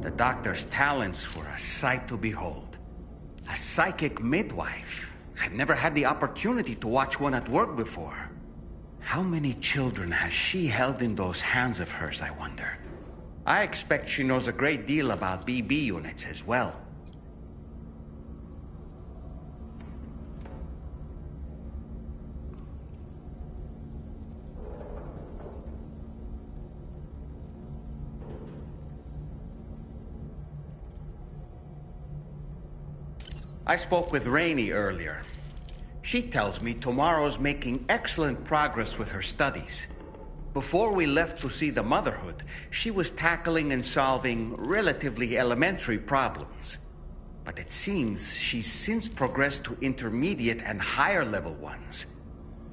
The doctor's talents were a sight to behold. A psychic midwife. I've never had the opportunity to watch one at work before. How many children has she held in those hands of hers, I wonder? I expect she knows a great deal about BB units as well. I spoke with Rainey earlier. She tells me Tomorrow's making excellent progress with her studies. Before we left to see the Motherhood, she was tackling and solving relatively elementary problems. But it seems she's since progressed to intermediate and higher level ones.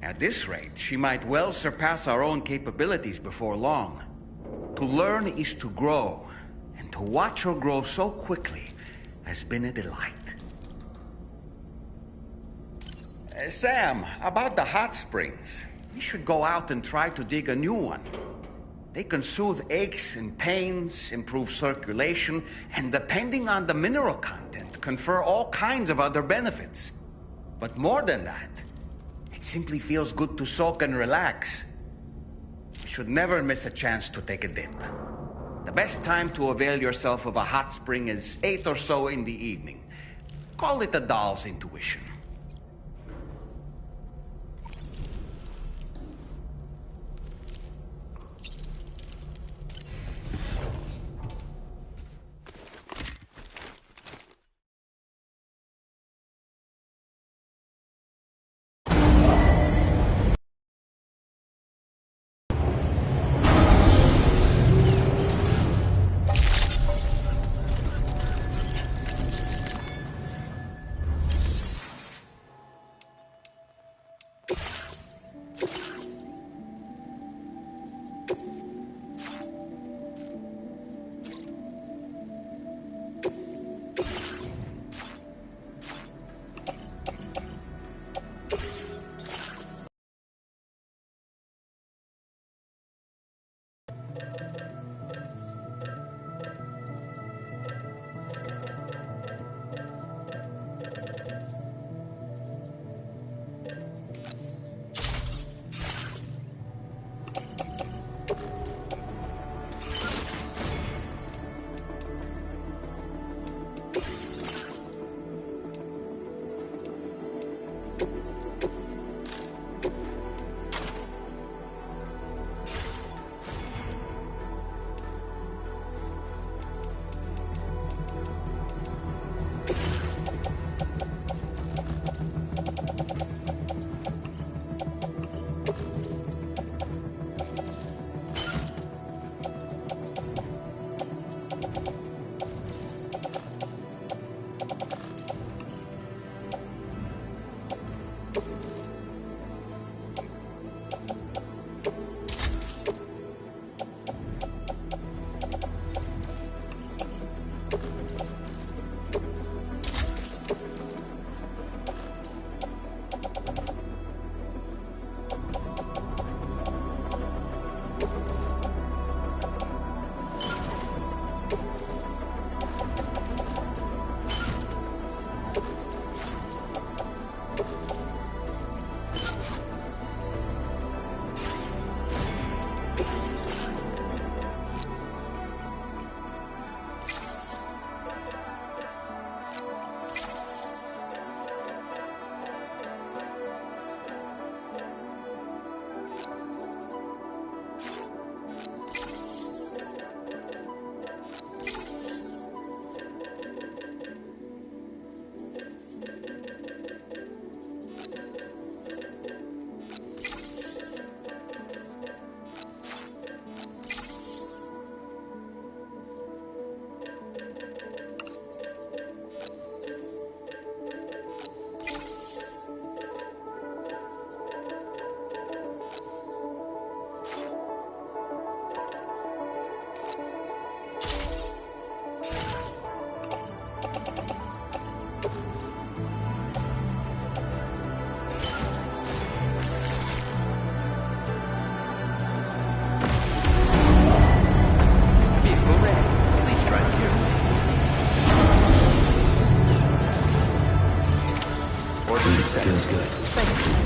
At this rate, she might well surpass our own capabilities before long. To learn is to grow, and to watch her grow so quickly has been a delight. Sam, about the hot springs. We should go out and try to dig a new one. They can soothe aches and pains, improve circulation, and depending on the mineral content, confer all kinds of other benefits. But more than that, it simply feels good to soak and relax. You should never miss a chance to take a dip. The best time to avail yourself of a hot spring is 8 or so in the evening. Call it a doll's intuition. Sounds good. Thanks.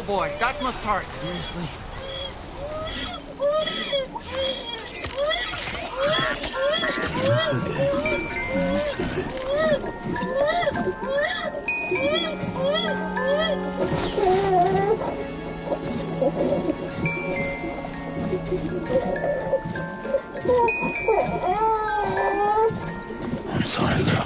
boy. That must hurt. Seriously? It's okay. I'm sorry, girl.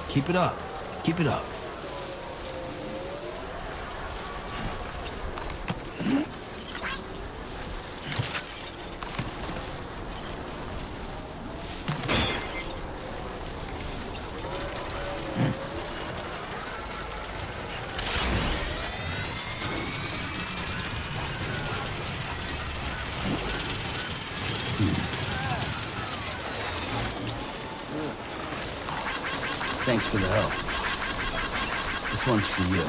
Keep it up. Keep it up. Thanks for the help. This one's for you.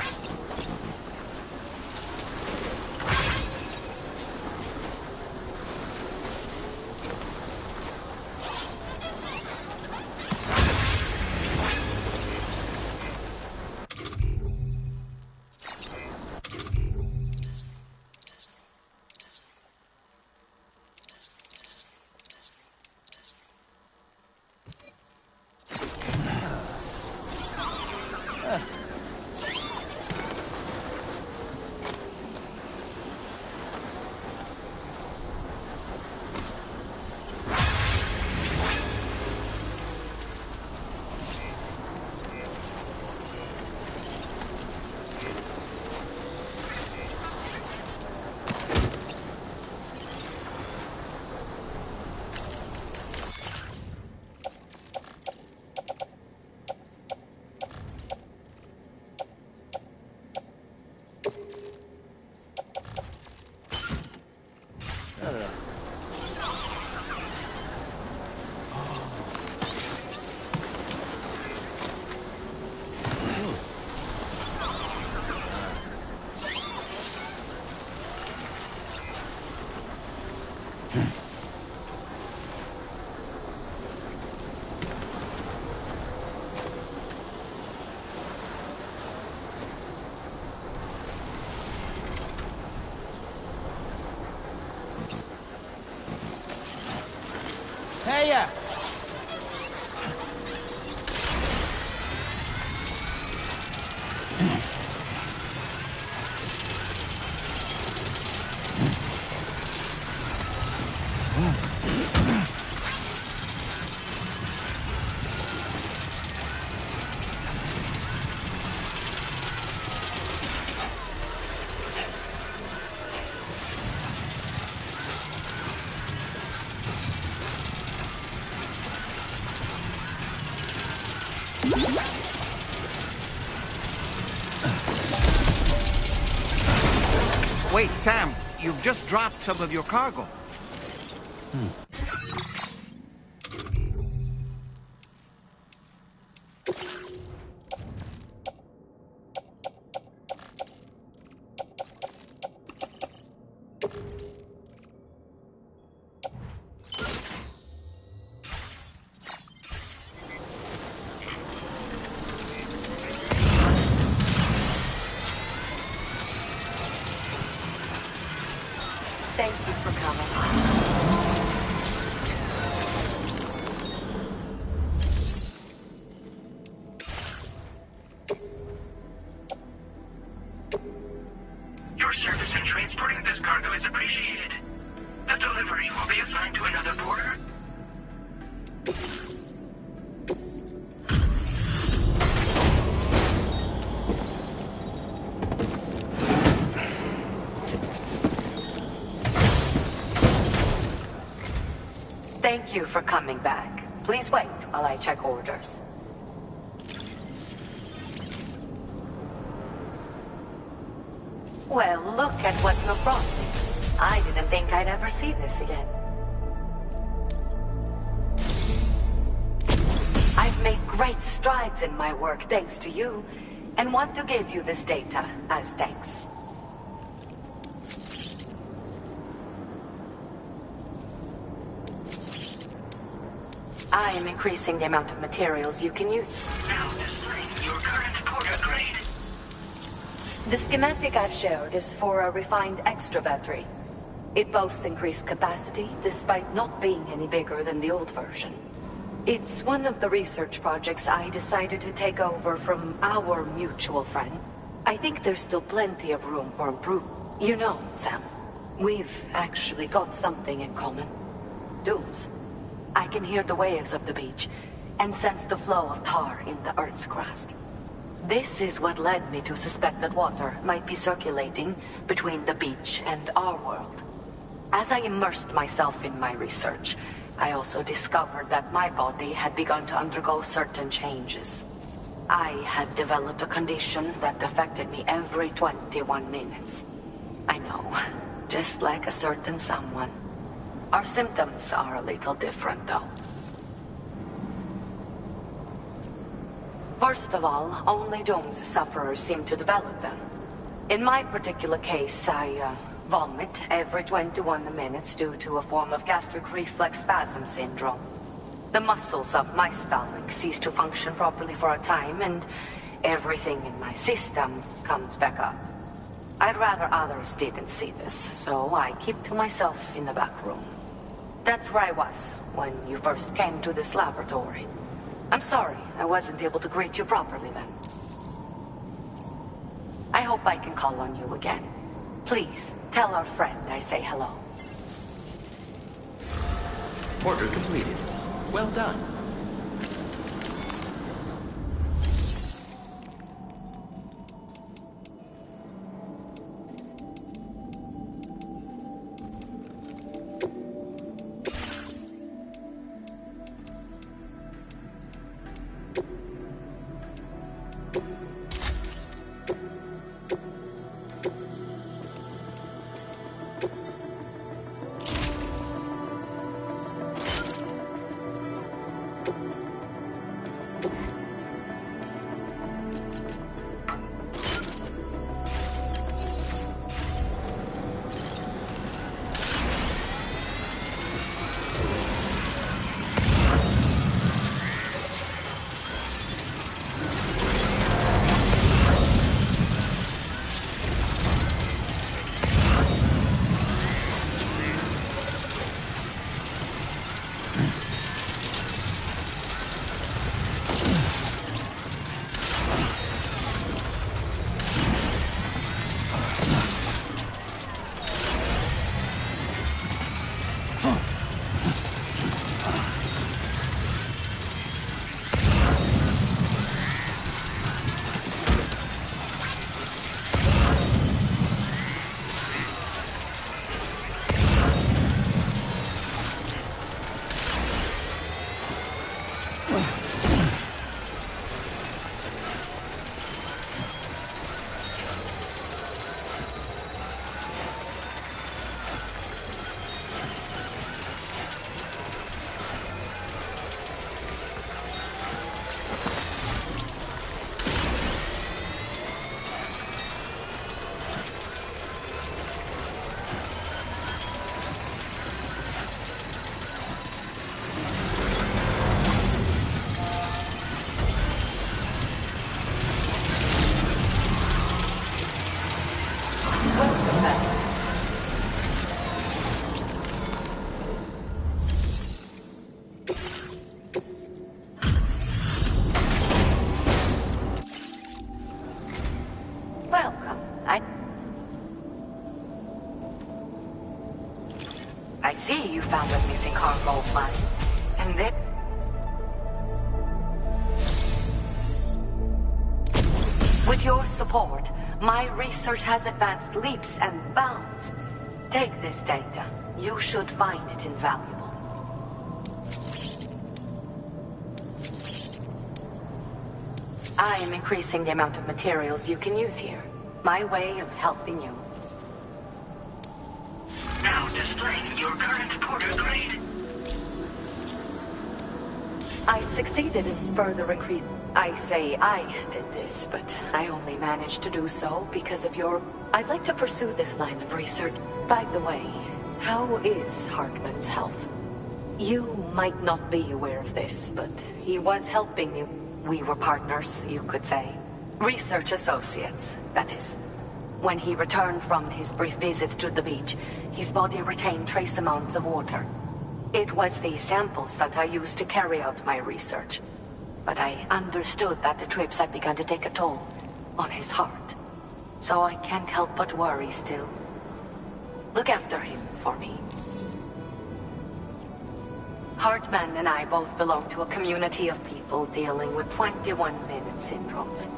Hey, Wait, Sam, you've just dropped some of your cargo. Thank you for coming. Your service in transporting this cargo is appreciated. The delivery will be assigned to another porter. Thank you for coming back. Please wait while I check orders. Well, look at what you brought me. I didn't think I'd ever see this again. I've made great strides in my work thanks to you, and want to give you this data as thanks. I am increasing the amount of materials you can use. Now displaying your current porter grade. The schematic I've shared is for a refined extra battery. It boasts increased capacity, despite not being any bigger than the old version. It's one of the research projects I decided to take over from our mutual friend. I think there's still plenty of room for improvement. You know, Sam, we've actually got something in common. Dunes. I can hear the waves of the beach, and sense the flow of tar in the Earth's crust. This is what led me to suspect that water might be circulating between the beach and our world. As I immersed myself in my research, I also discovered that my body had begun to undergo certain changes. I had developed a condition that affected me every 21 minutes. I know, just like a certain someone. Our symptoms are a little different, though. First of all, only Doom's sufferers seem to develop them. In my particular case, I vomit every 21 minutes due to a form of gastric reflex spasm syndrome. The muscles of my stomach cease to function properly for a time, and everything in my system comes back up. I'd rather others didn't see this, so I keep to myself in the back room. That's where I was when you first came to this laboratory. I'm sorry I wasn't able to greet you properly then. I hope I can call on you again. Please, tell our friend I say hello. Order completed. Well done. role-playing. And then... With your support, my research has advanced leaps and bounds. Take this data. You should find it invaluable. I am increasing the amount of materials you can use here. My way of helping you. Now displaying your current porter grade. I succeeded in further increase. I say I did this, but I only managed to do so because of your... I'd like to pursue this line of research. By the way, how is Hartman's health? You might not be aware of this, but he was helping you. We were partners, you could say. Research associates, that is. When he returned from his brief visits to the beach, his body retained trace amounts of water. It was these samples that I used to carry out my research. But I understood that the trips had begun to take a toll on his heart. So I can't help but worry still. Look after him for me. Hartman and I both belong to a community of people dealing with 21-minute syndromes.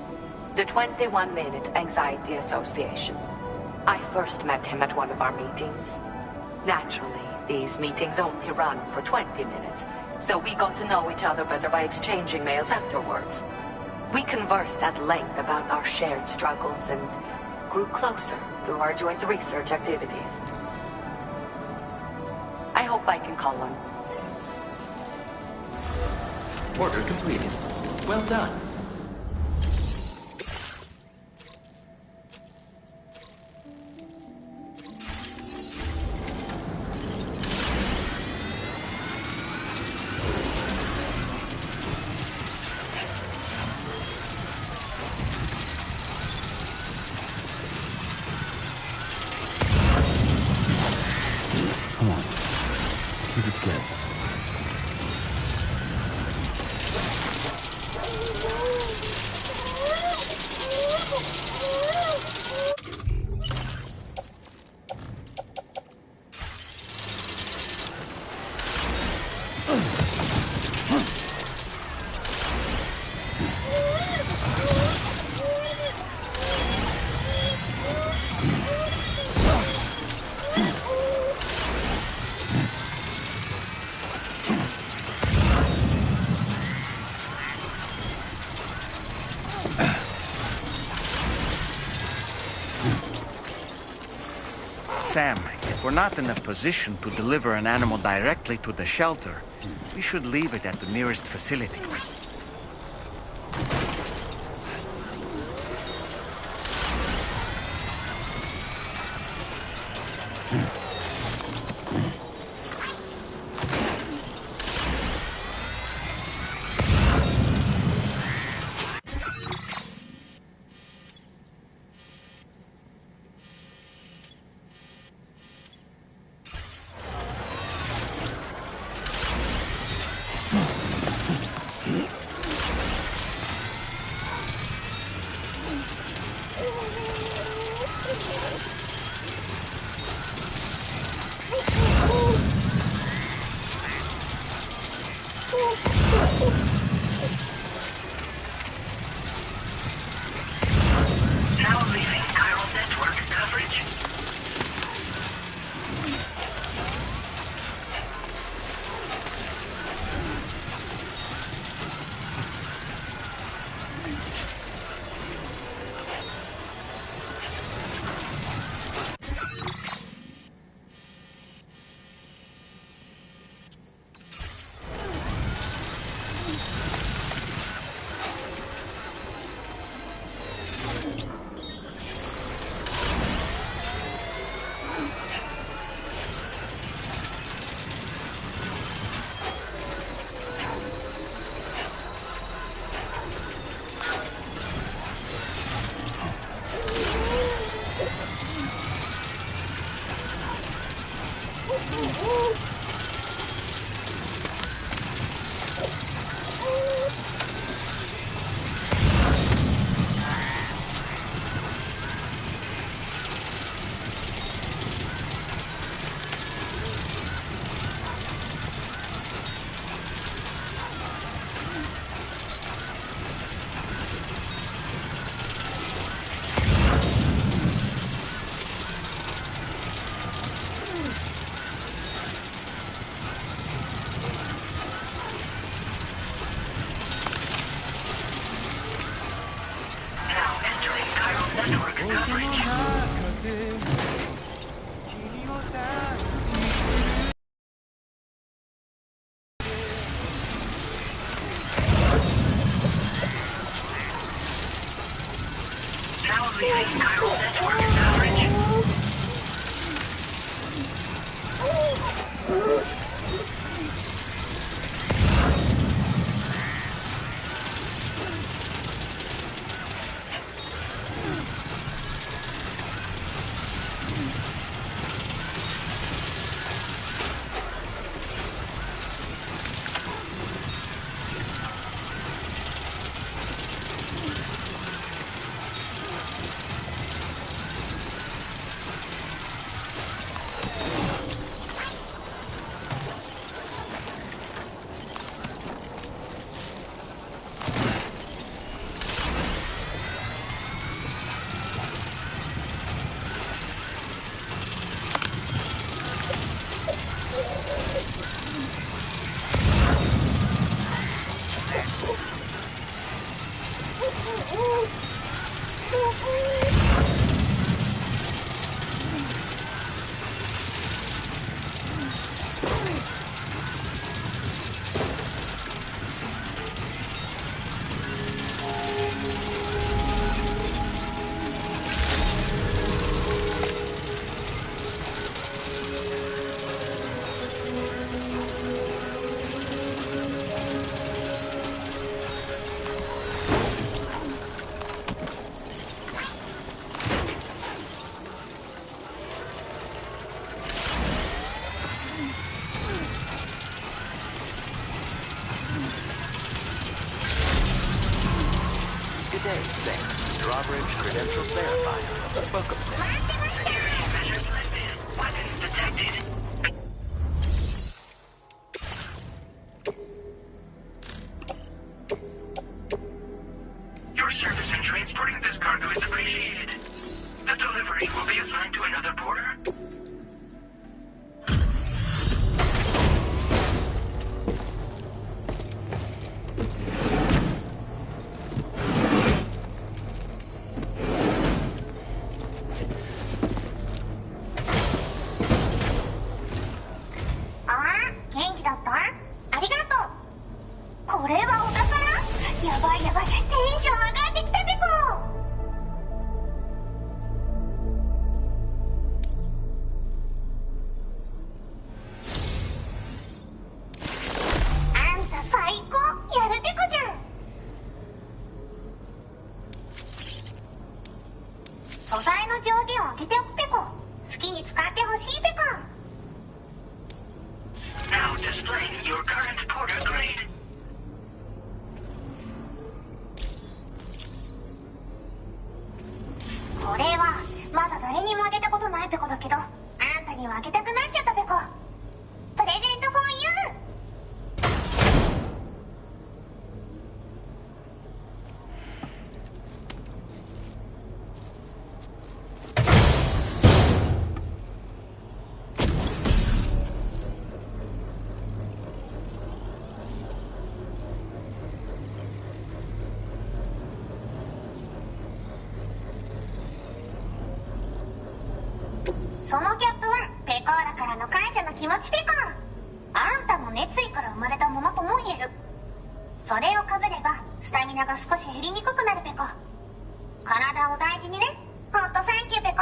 The 21-Minute Anxiety Association. I first met him at one of our meetings. Naturally, these meetings only run for 20 minutes, so we got to know each other better by exchanging mails afterwards. We conversed at length about our shared struggles and grew closer through our joint research activities. I hope I can call on. Order completed. Well done. Come on. Keep it good. Sam, if we're not in a position to deliver an animal directly to the shelter, we should leave it at the nearest facility. Now leaving chiral network coverage. Release chiral network coverage. Drawbridge credentials verified. Welcome, sir. Security measures lifted. Weapons detected. Your service in transporting this cargo is appreciated. The delivery will be assigned to another porter. Now displaying your current porter grade.これはまだ誰にもあげたことないペコだけど、あんたにはあげたくなっちゃったペコ。プレゼントフォーユー。そのキャップはペコーラからの感謝の気持ちペコ。あんたも熱意から生まれたものとも言える。それをかぶればスタミナが少し減りにくくなるペコ。体を大事にね。ほんとサンキューペ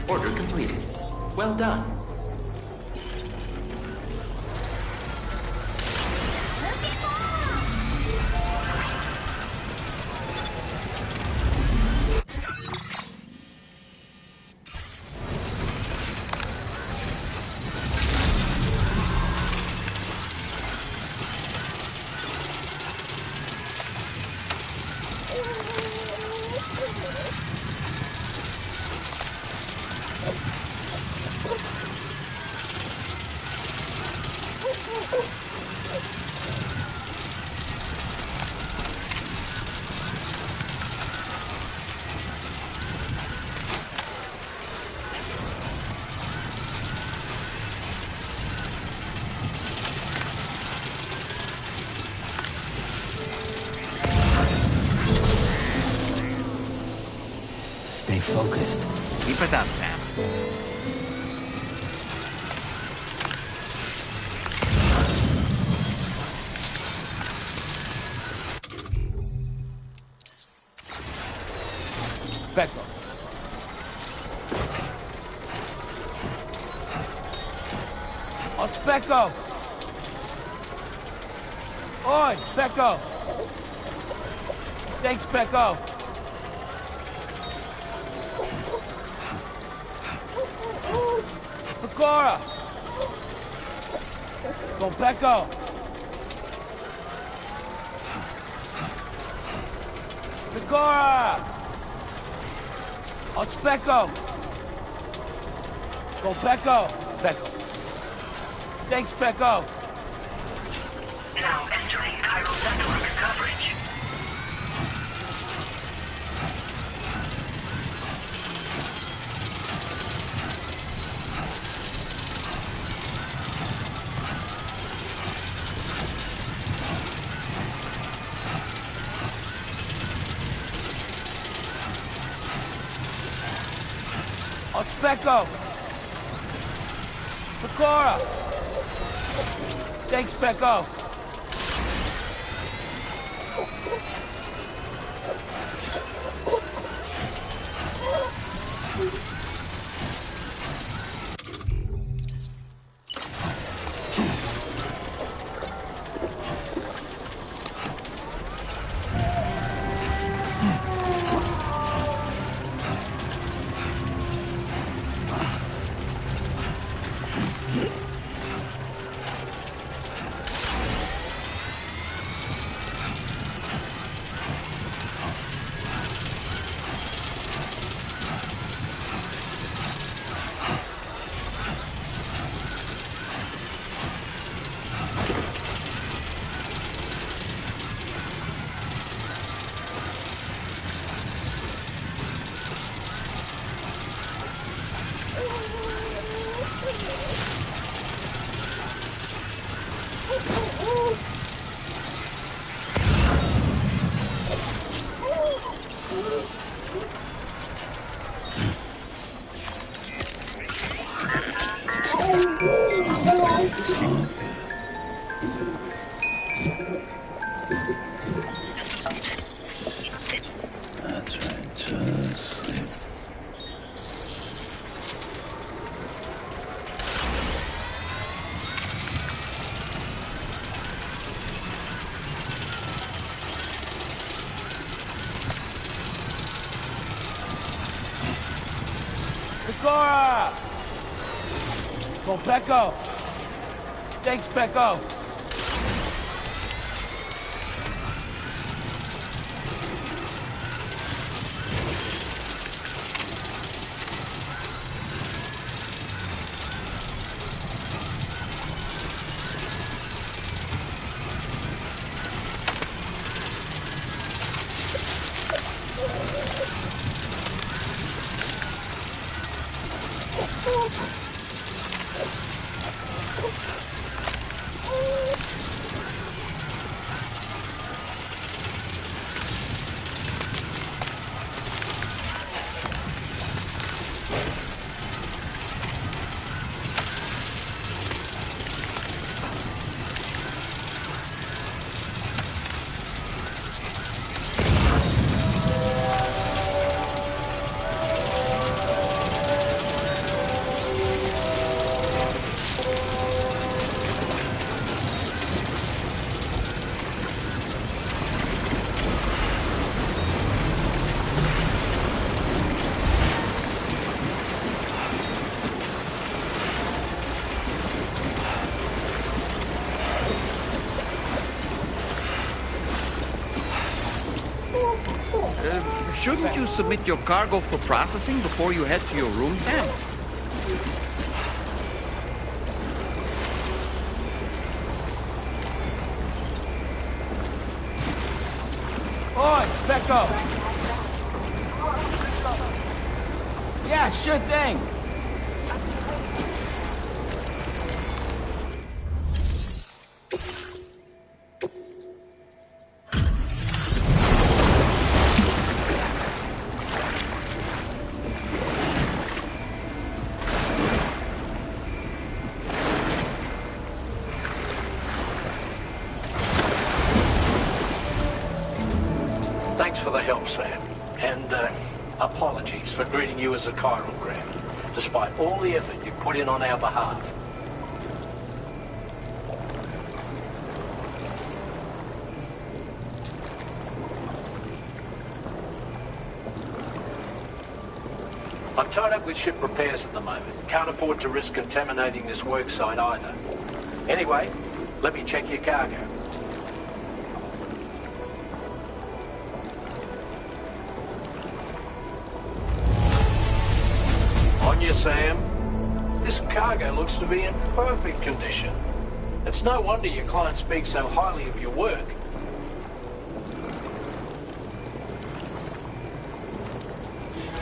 コ。 Order completed. Well done. Stay focused. Keep it up, Sam. On Specco! Oi, Specco! Thanks, Specco! Pecora! Con Pecco! Pecora! On Specco! Con Pecco! Pecco! Thanks, Pecco! Now entering chiral network coverage. On Specco! Pecora! Thanks, Pecco! That's right, just sleep. Pecora! Con Pecco! Thanks, Pecco! Shouldn't you submit your cargo for processing before you head to your room, Sam? Oi, Pecco! Yeah, sure thing! Thanks for the help, Sam. And apologies for greeting you as a chiral craft, despite all the effort you put in on our behalf. I'm tied up with ship repairs at the moment. Can't afford to risk contaminating this work site either. Anyway, let me check your cargo. On you, Sam. This cargo looks to be in perfect condition. It's no wonder your client speaks so highly of your work.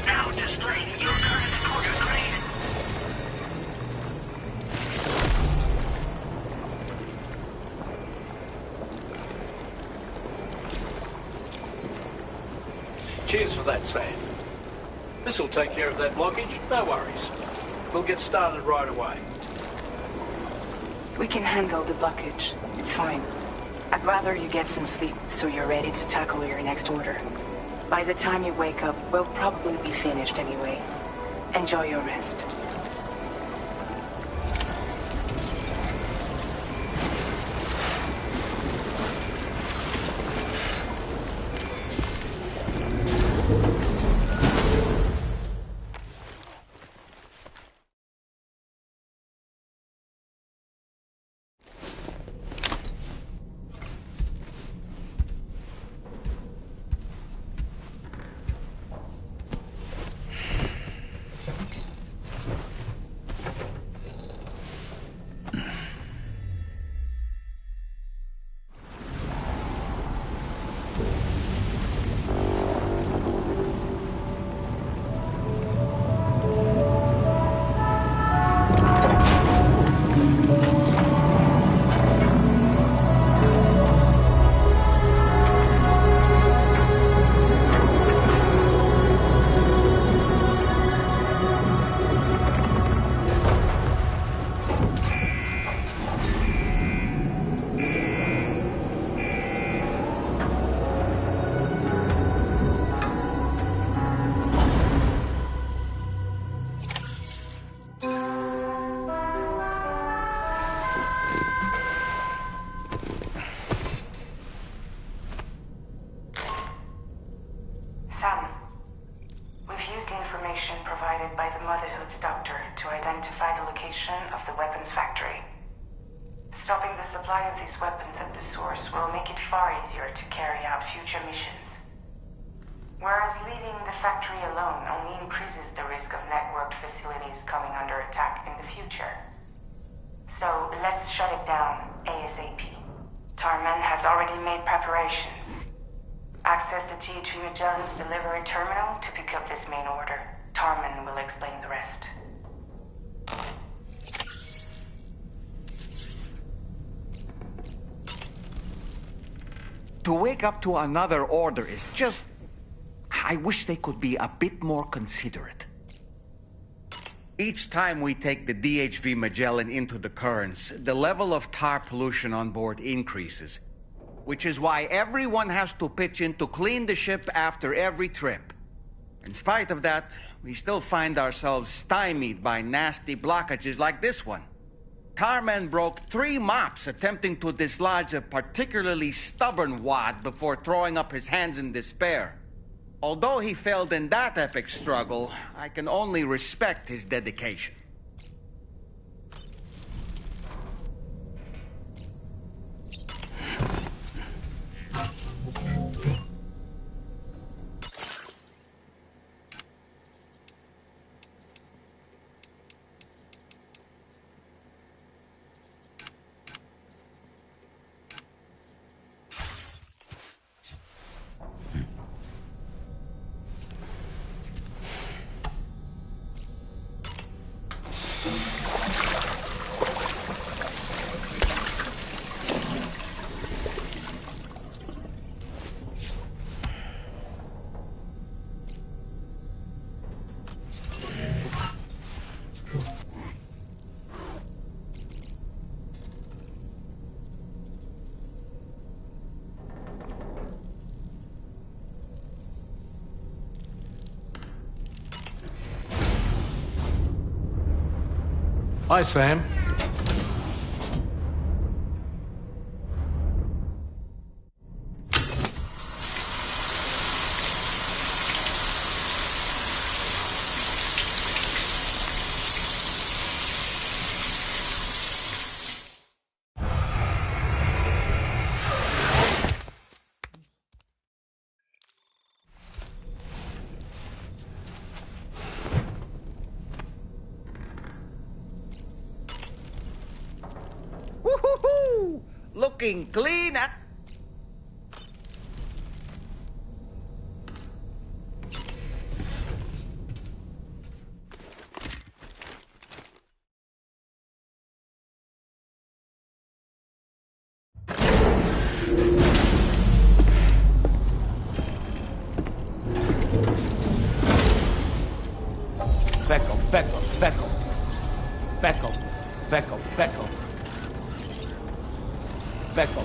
Now displaying your current cargo grade. Cheers for that, Sam. This'll take care of that blockage, no worries. We'll get started right away. We can handle the blockage. It's fine. I'd rather you get some sleep so you're ready to tackle your next order. By the time you wake up, we'll probably be finished anyway. Enjoy your rest. Stopping the supply of these weapons at the source will make it far easier to carry out future missions. Whereas leaving the factory alone only increases the risk of networked facilities coming under attack in the future. So let's shut it down ASAP. Tarman has already made preparations. Access the T3 Magellan's delivery terminal to pick up this main order. Tarman will explain the rest. To wake up to another order is just... I wish they could be a bit more considerate. Each time we take the DHV Magellan into the currents, the level of tar pollution on board increases. Which is why everyone has to pitch in to clean the ship after every trip. In spite of that, we still find ourselves stymied by nasty blockages like this one. Tarman broke 3 mops attempting to dislodge a particularly stubborn wad before throwing up his hands in despair. Although he failed in that epic struggle, I can only respect his dedication. Hi, Sam. Woo! Looking clean at... Becco, Becco, Becco. Becco, Becco, Becco. Becco.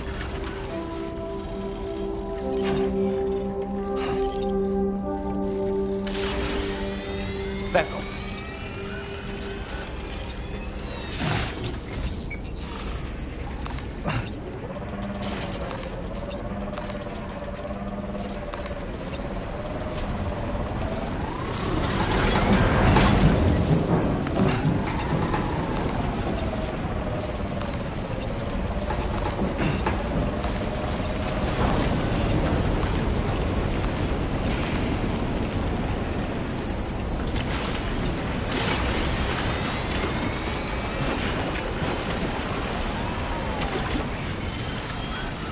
Becco.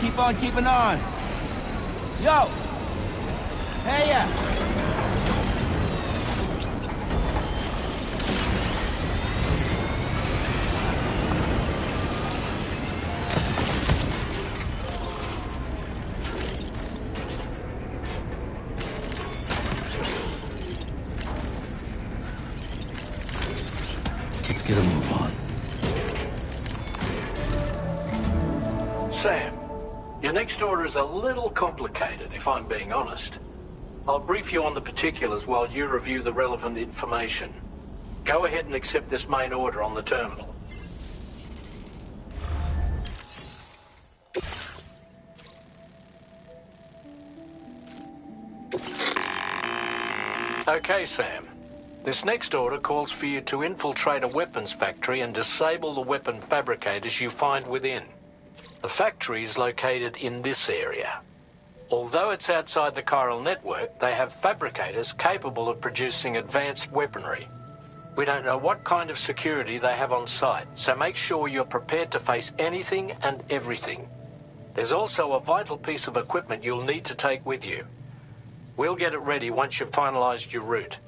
Keep on keeping on. Yo! Hey ya! Let's get a move on. Sam, your next order is a little complicated, if I'm being honest. I'll brief you on the particulars while you review the relevant information. Go ahead and accept this main order on the terminal. Okay, Sam. This next order calls for you to infiltrate a weapons factory and disable the weapon fabricators you find within. The factory is located in this area. Although it's outside the chiral network, they have fabricators capable of producing advanced weaponry. We don't know what kind of security they have on site, so make sure you're prepared to face anything and everything. There's also a vital piece of equipment you'll need to take with you. We'll get it ready once you've finalized your route.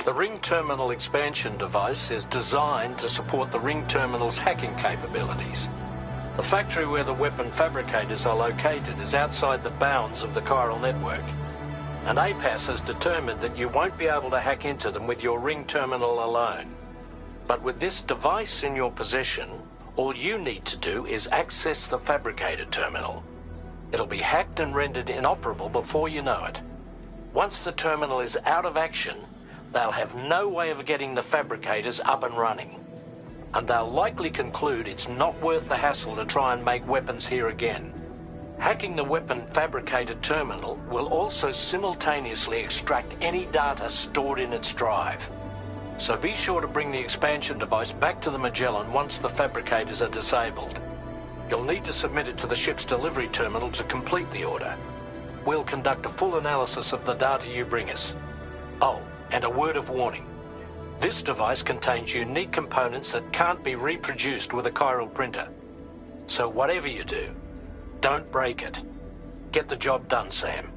The Ring Terminal expansion device is designed to support the Ring Terminal's hacking capabilities. The factory where the weapon fabricators are located is outside the bounds of the chiral network. and APAS has determined that you won't be able to hack into them with your ring terminal alone. But with this device in your possession, all you need to do is access the fabricator terminal. It'll be hacked and rendered inoperable before you know it. Once the terminal is out of action, they'll have no way of getting the fabricators up and running. And they'll likely conclude it's not worth the hassle to try and make weapons here again. Hacking the weapon fabricator terminal will also simultaneously extract any data stored in its drive. So be sure to bring the expansion device back to the Magellan once the fabricators are disabled. You'll need to submit it to the ship's delivery terminal to complete the order. We'll conduct a full analysis of the data you bring us. Oh, and a word of warning. This device contains unique components that can't be reproduced with a chiral printer. So whatever you do, don't break it. Get the job done, Sam.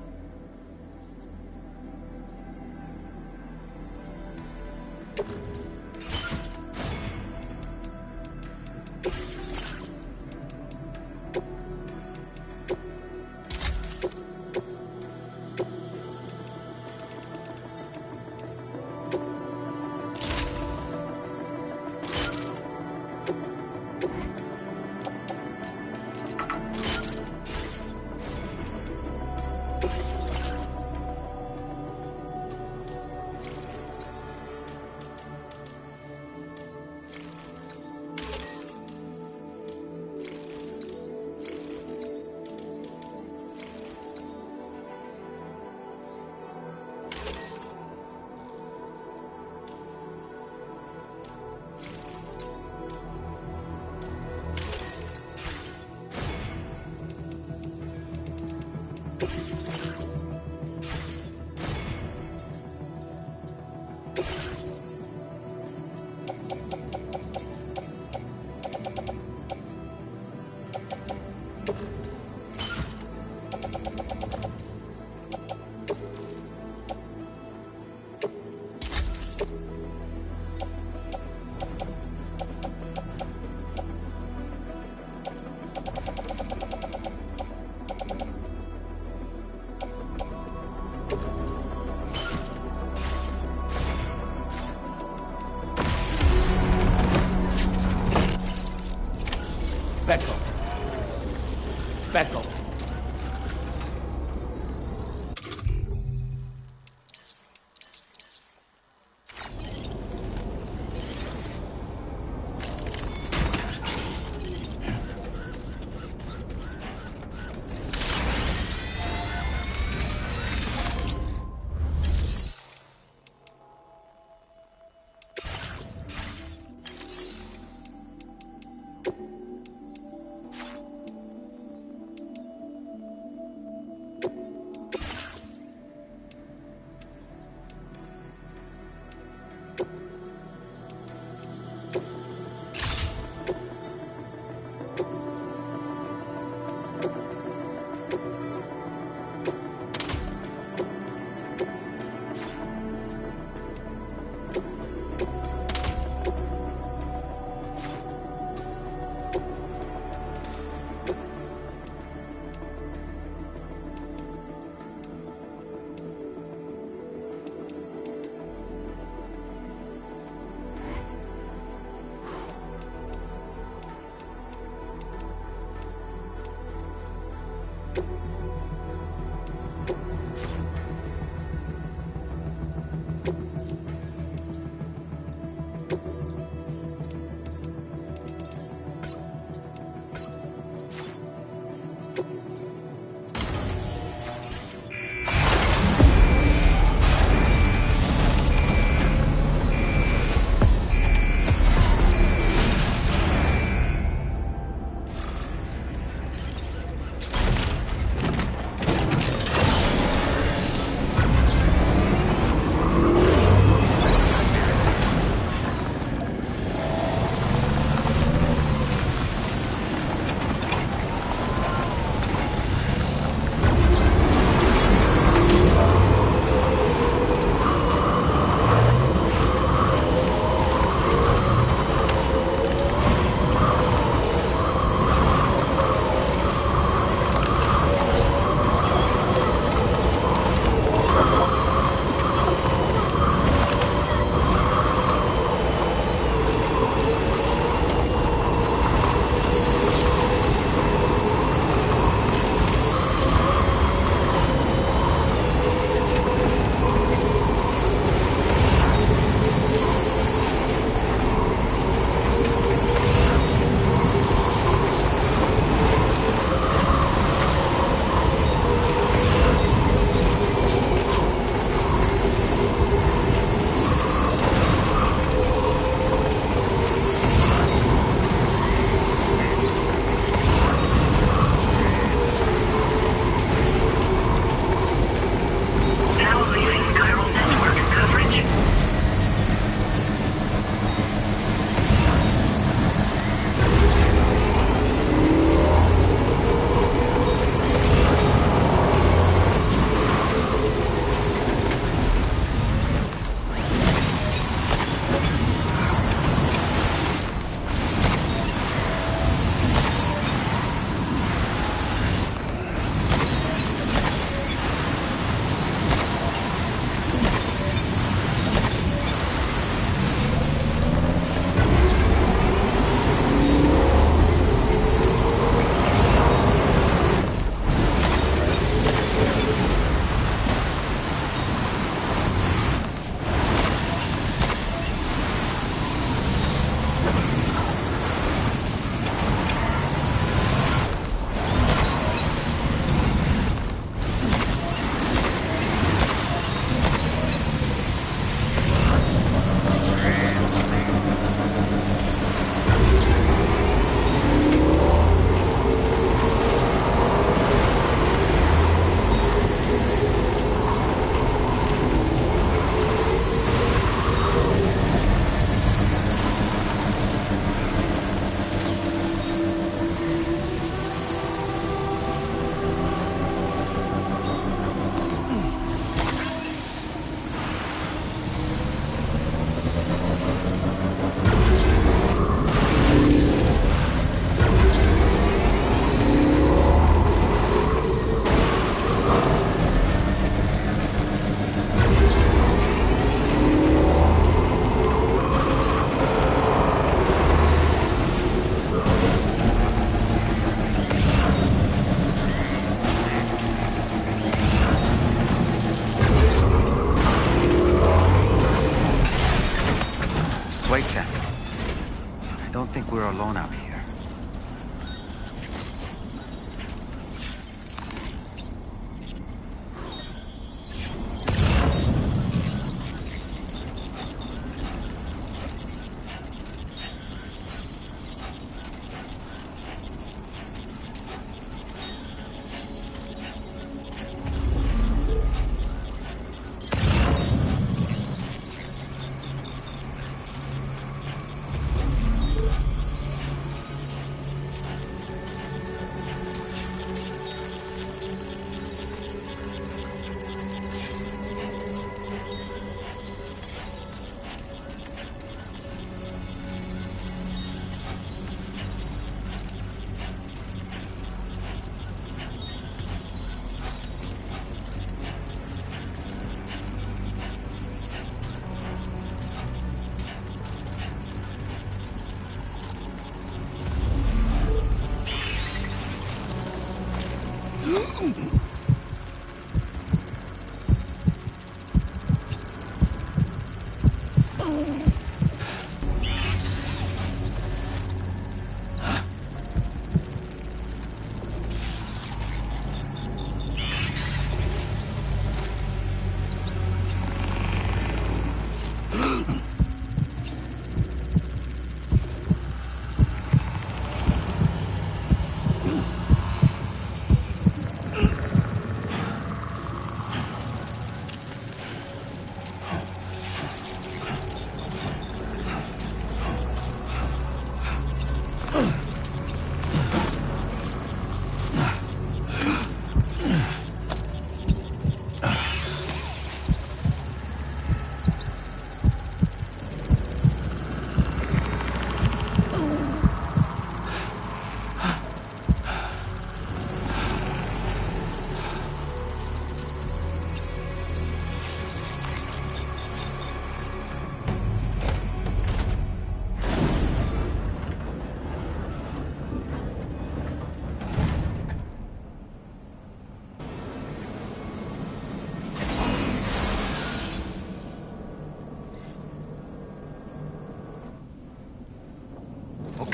we're alone out here.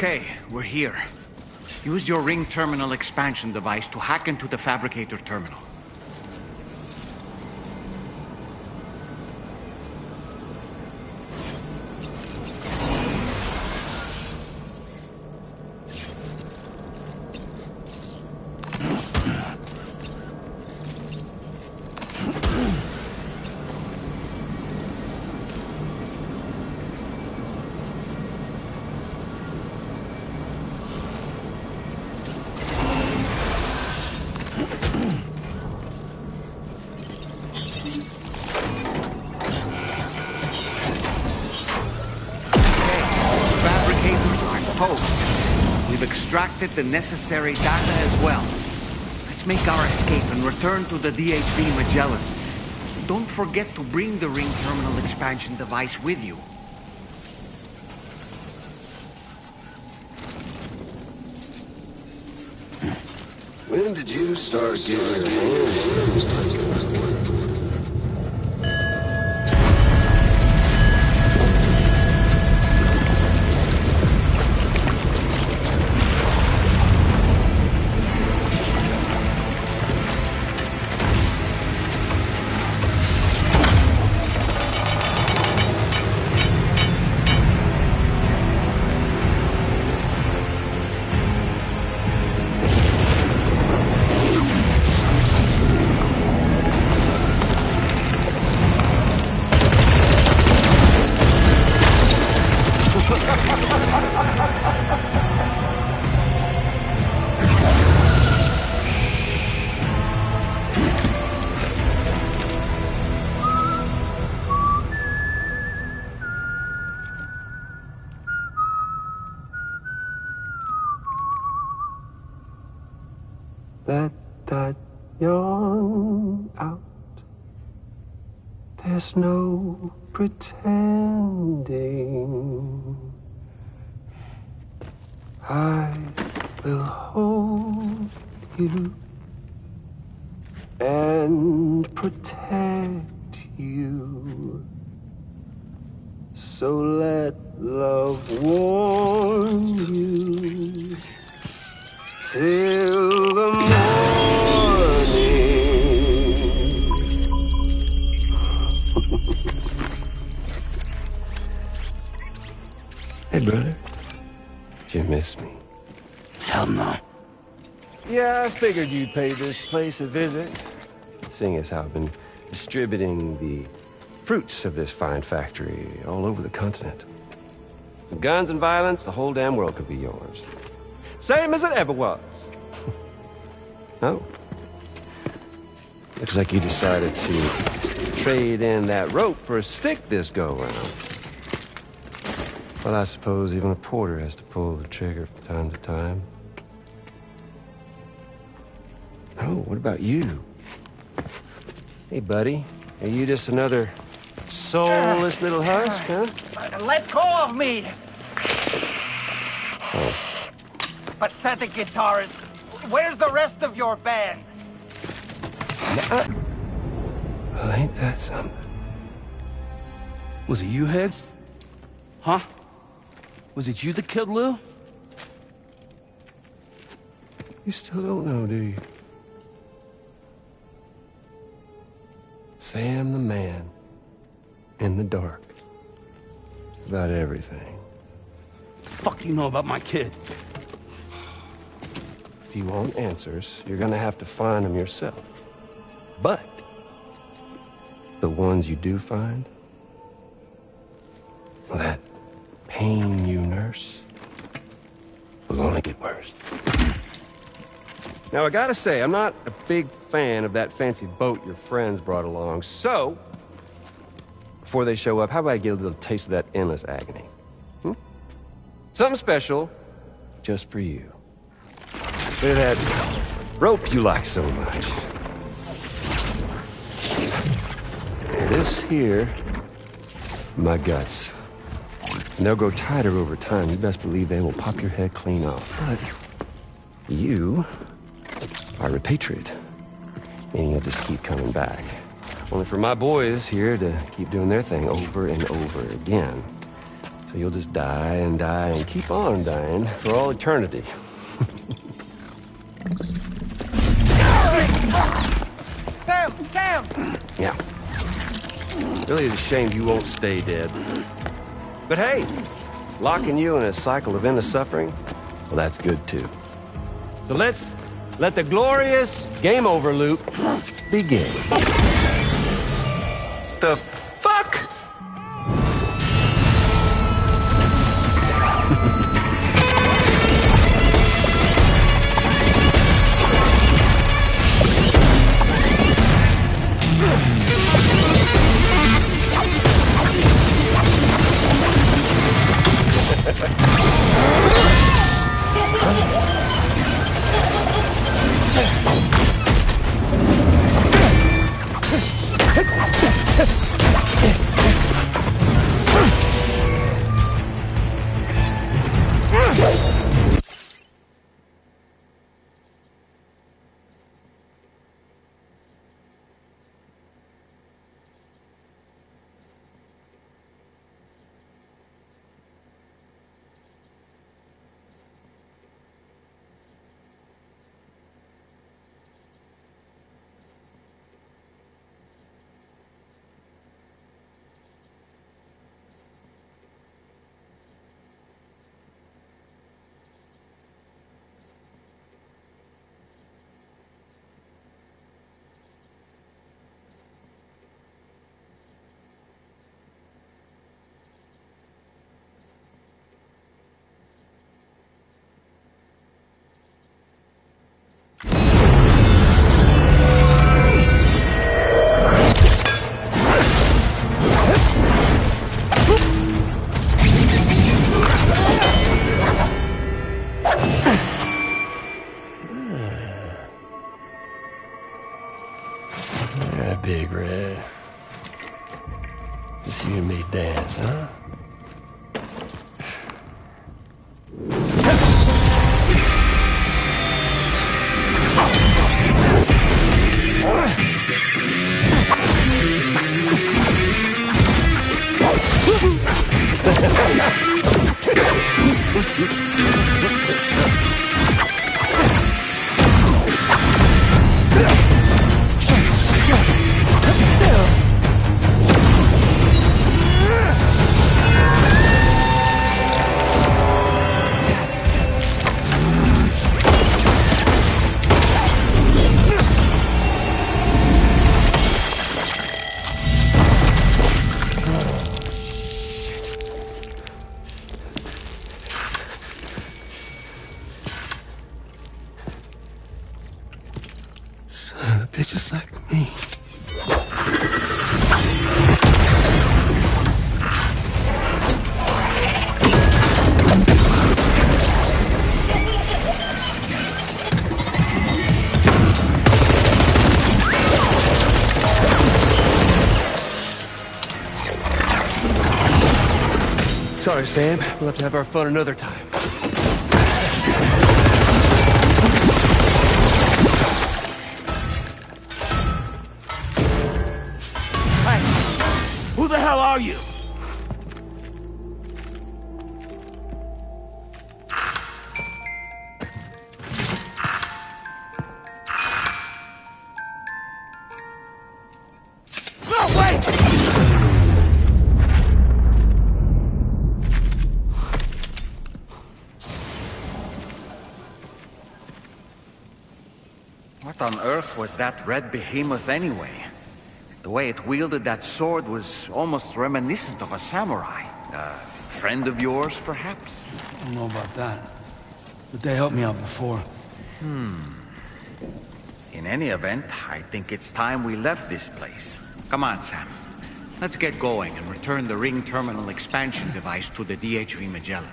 Okay, we're here. Use your ring terminal expansion device to hack into the fabricator terminal. We've extracted the necessary data as well. Let's make our escape and return to the DHB Magellan. Don't forget to bring the ring terminal expansion device with you. When did you start getting hands? Let that yawn out. There's no pretending. I will hold you and protect you. So let love warm you. till the morning. Hey, brother. Did you miss me? Hell no. Yeah, I figured you'd pay this place a visit. Seeing as how I've been distributing the fruits of this fine factory all over the continent. With guns and violence, the whole damn world could be yours. Same as it ever was. Oh. Looks like you decided to trade in that rope for a stick this go-round. Well, I suppose even a porter has to pull the trigger from time to time. Oh, what about you? Hey, buddy. Are you just another soulless little husk, huh? Let go of me! Oh. Pathetic guitarist. Where's the rest of your band? Well, ain't that something? Was it you, Higgs? Huh? Was it you that killed Lou? You still don't know, do you? Sam the man. In the dark. About everything. The fuck do you know about my kid? If you want answers, you're gonna have to find them yourself. But the ones you do find, well, that pain you nurse will only get worse. Now, I gotta say, I'm not a big fan of that fancy boat your friends brought along, so before they show up, how about I get a little taste of that endless agony? Something special just for you. Look at that rope you like so much. This here, my guts. And they'll grow tighter over time. You best believe they will pop your head clean off. But you are repatriate, meaning you'll just keep coming back. Only for my boys here to keep doing their thing over and over again. So you'll just die and die and keep on dying for all eternity. Sam! Yeah. Really is a shame you won't stay dead. But hey, locking you in a cycle of endless suffering, well, that's good too. So let's let the glorious game over loop begin. The fuck? Yeah, Big Red. Just you and me dance, huh? Sorry, Sam. We'll have to have our fun another time. Who the hell are you? No, wait! What on earth was that red behemoth anyway? The way it wielded that sword was almost reminiscent of a samurai. A friend of yours, perhaps? I don't know about that. But they helped me out before. In any event, I think it's time we left this place. Come on, Sam. Let's get going and return the ring terminal expansion device to the DHV Magellan.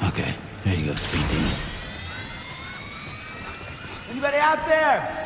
Okay, here you go, speed demon. Anybody out there?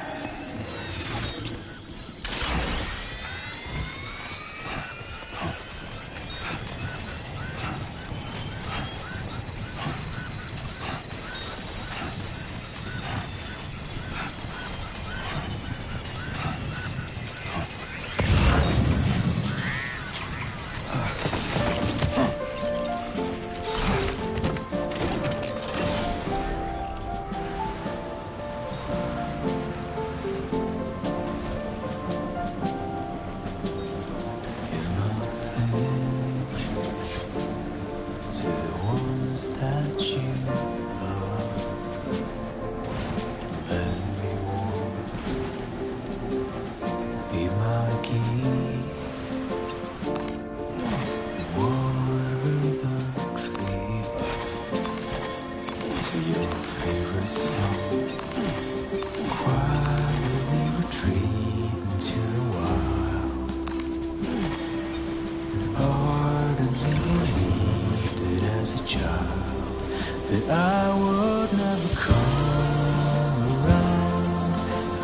That I would never come around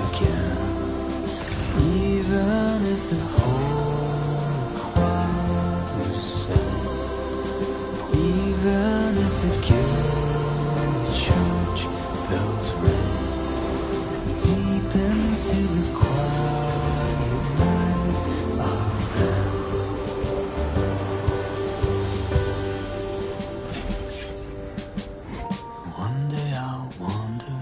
again, even if the whole choir was sang, even if the guild church bells rang, deep into the quiet night of them. One day I'll wander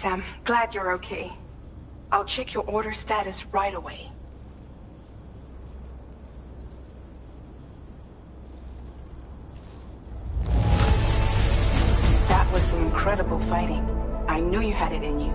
Sam. Glad you're okay. I'll check your order status right away. That was some incredible fighting. I knew you had it in you.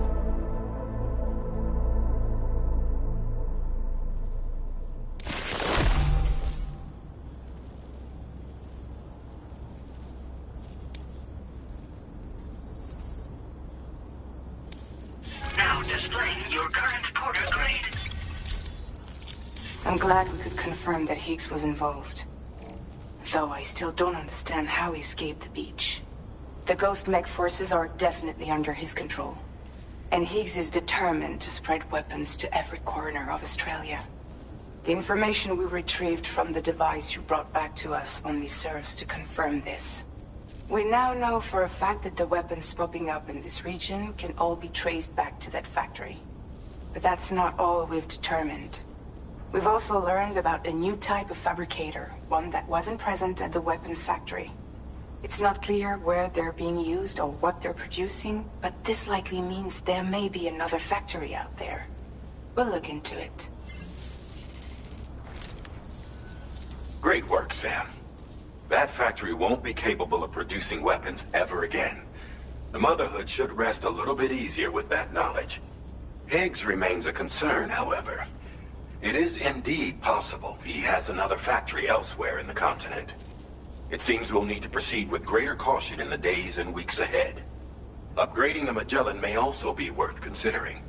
Now displaying your current porter grade. I'm glad we could confirm that Higgs was involved. Though I still don't understand how he escaped the beach. The Ghost Mech forces are definitely under his control. And Higgs is determined to spread weapons to every corner of Australia. The information we retrieved from the device you brought back to us only serves to confirm this. We now know for a fact that the weapons popping up in this region can all be traced back to that factory. But that's not all we've determined. We've also learned about a new type of fabricator, one that wasn't present at the weapons factory. It's not clear where they're being used or what they're producing, but this likely means there may be another factory out there. We'll look into it. Great work, Sam. That factory won't be capable of producing weapons ever again. The Motherhood should rest a little bit easier with that knowledge. Higgs remains a concern, however. It is indeed possible he has another factory elsewhere in the continent. It seems we'll need to proceed with greater caution in the days and weeks ahead. Upgrading the Magellan may also be worth considering.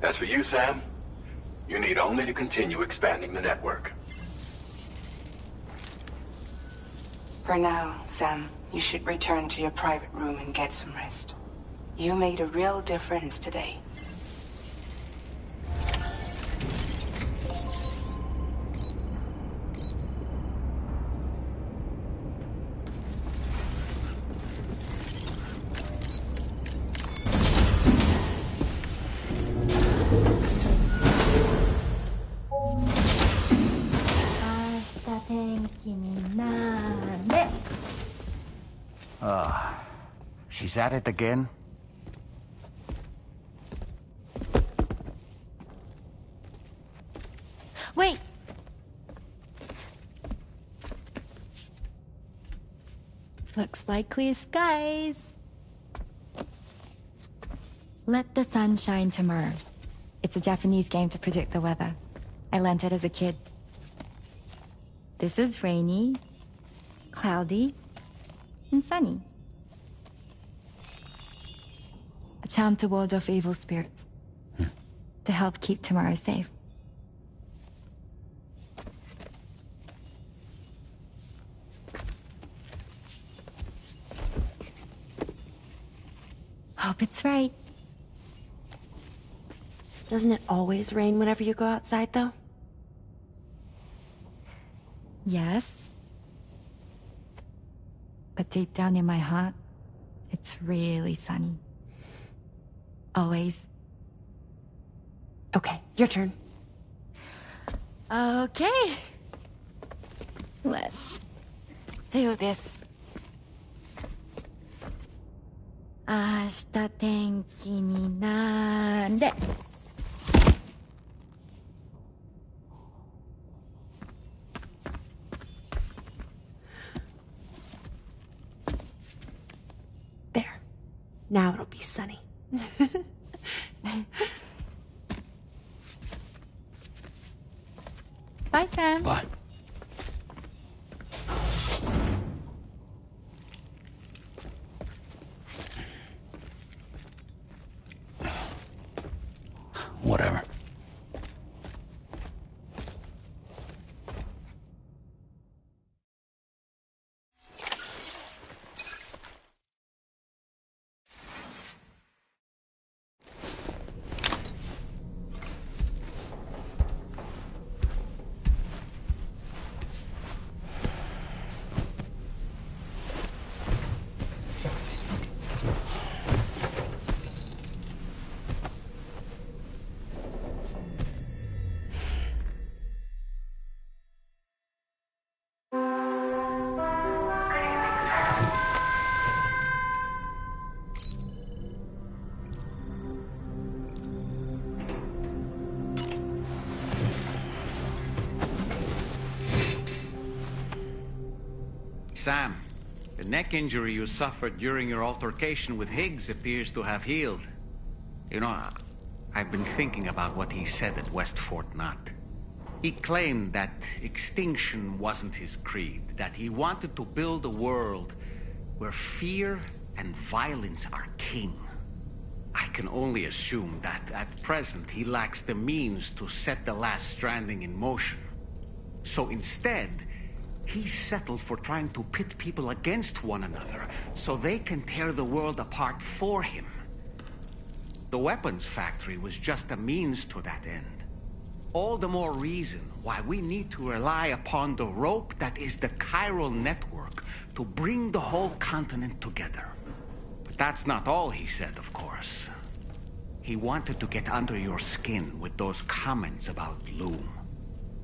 As for you, Sam, you need only to continue expanding the network. For now, Sam, you should return to your private room and get some rest. You made a real difference today. She's at it again? Wait! Looks like clear skies. Let the sun shine tomorrow. It's a Japanese game to predict the weather. I learned it as a kid. This is rainy, cloudy, and sunny. A charm to ward off evil spirits. To help keep tomorrow safe. Hope it's right. Doesn't it always rain whenever you go outside, though? Yes. But deep down in my heart, it's really sunny. Always. Okay, your turn. Okay. Let's do this. 明日天気になれ。There. Now it'll be sunny. Bye, Sam. Bye. Whatever. Sam, the neck injury you suffered during your altercation with Higgs appears to have healed. You know, I've been thinking about what he said at West Fort Knot. He claimed that extinction wasn't his creed, that he wanted to build a world where fear and violence are king. I can only assume that at present he lacks the means to set the last stranding in motion. So instead, he settled for trying to pit people against one another so they can tear the world apart for him. The weapons factory was just a means to that end. All the more reason why we need to rely upon the rope that is the chiral network to bring the whole continent together. But that's not all he said, of course. He wanted to get under your skin with those comments about Loom.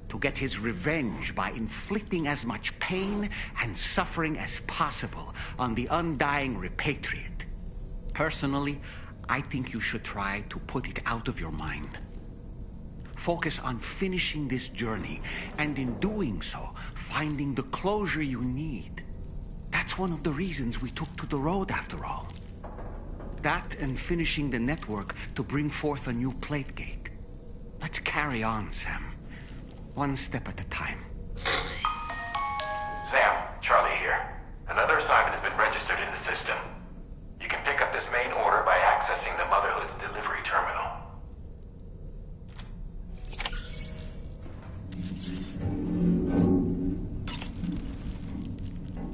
To get his revenge by inflicting as much pain and suffering as possible on the undying repatriate. Personally, I think you should try to put it out of your mind. Focus on finishing this journey, and in doing so, finding the closure you need. That's one of the reasons we took to the road, after all. That and finishing the network to bring forth a new plate gate. Let's carry on, Sam. One step at a time. Sam, Charlie here. Another assignment has been registered in the system. You can pick up this main order by accessing the Motherhood's delivery terminal.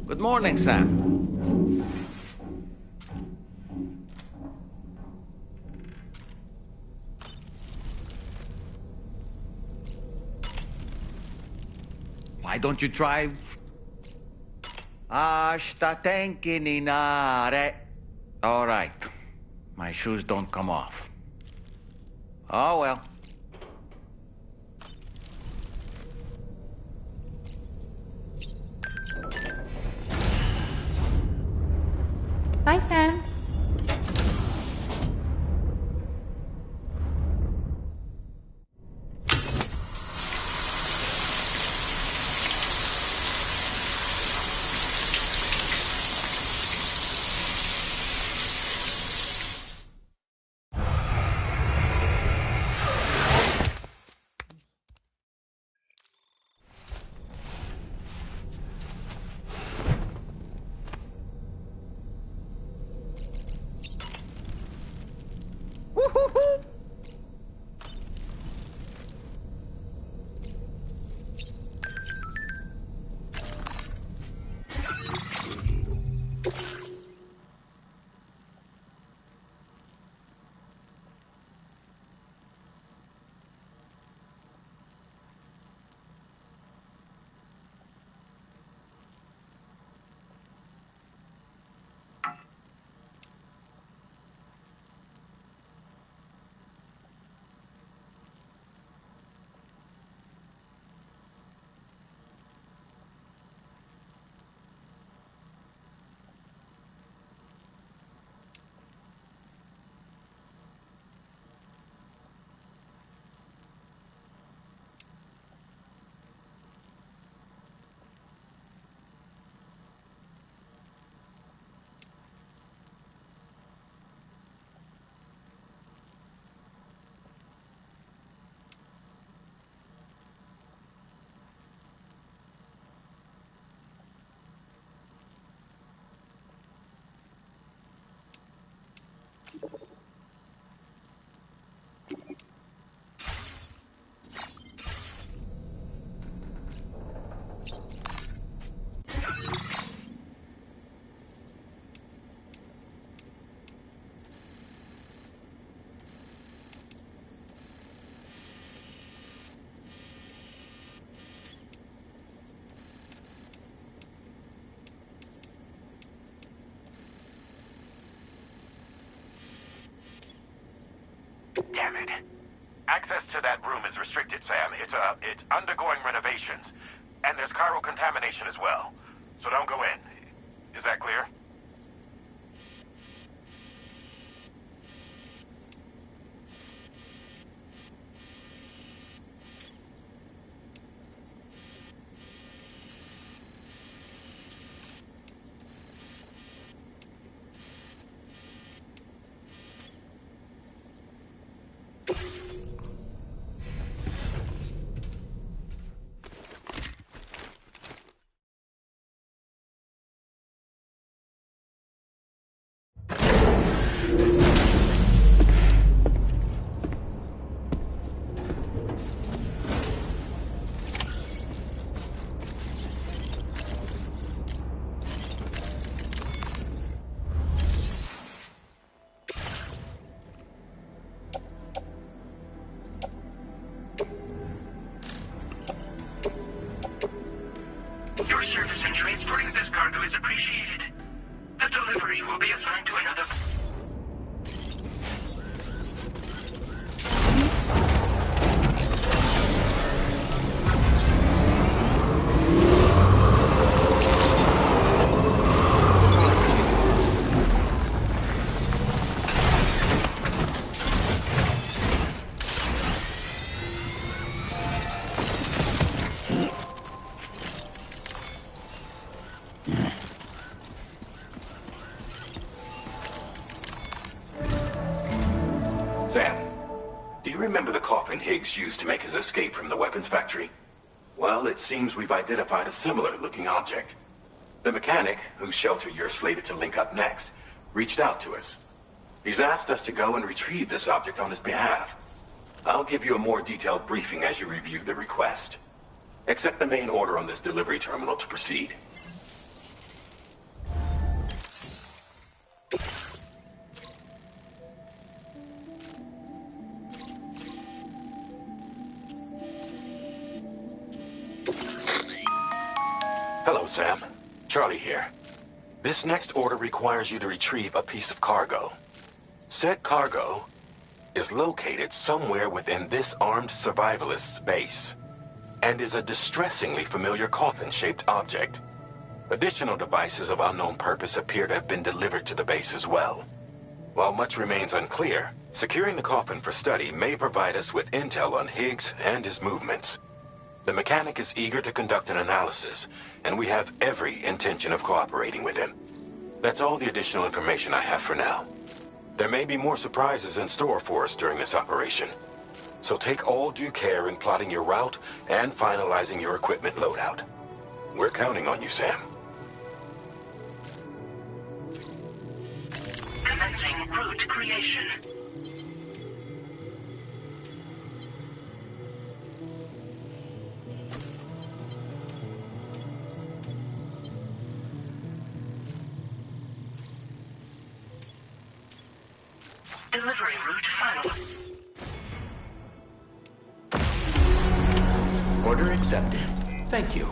Good morning, Sam. Why don't you try... Ashtatenki ninare. All right. My shoes don't come off. Oh, well. Bye, Sam. Damn it. Access to that room is restricted, Sam. It's undergoing renovations. And there's chiral contamination as well. So don't go in. Is that clear? transporting this cargo is appreciated. The delivery will be assigned to another... Sam, do you remember the coffin Higgs used to make his escape from the weapons factory? Well, it seems we've identified a similar-looking object. The mechanic, whose shelter you're slated to link up next, reached out to us. He's asked us to go and retrieve this object on his behalf. I'll give you a more detailed briefing as you review the request. Accept the main order on this delivery terminal to proceed. Hello, Sam. Charlie here. This next order requires you to retrieve a piece of cargo. Said cargo is located somewhere within this armed survivalist's base, and is a distressingly familiar coffin-shaped object. Additional devices of unknown purpose appear to have been delivered to the base as well. While much remains unclear, securing the coffin for study may provide us with intel on Higgs and his movements. The mechanic is eager to conduct an analysis, and we have every intention of cooperating with him. That's all the additional information I have for now. There may be more surprises in store for us during this operation, so take all due care in plotting your route and finalizing your equipment loadout. We're counting on you, Sam. Commencing route creation. Delivery route final. Order accepted. Thank you.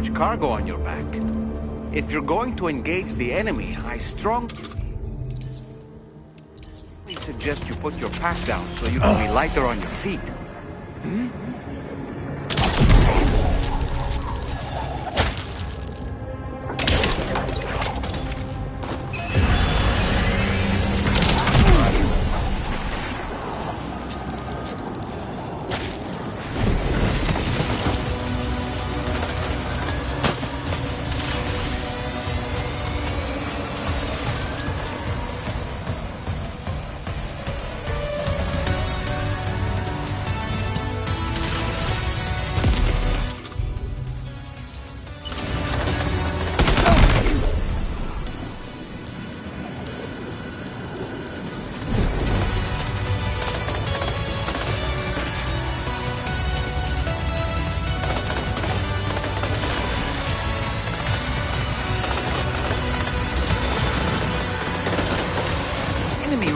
much cargo on your back. If you're going to engage the enemy, I strongly suggest you put your pack down so you can be lighter on your feet.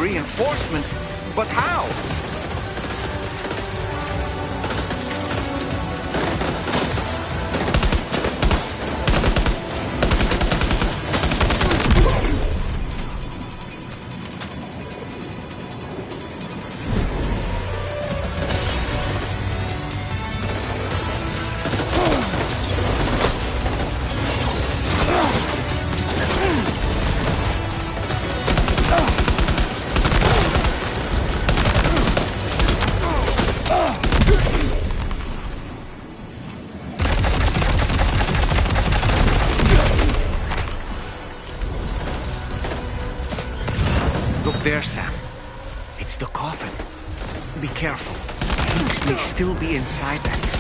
Reinforcements? But how? There, Sam. It's the coffin. Be careful. Higgs may still be inside that.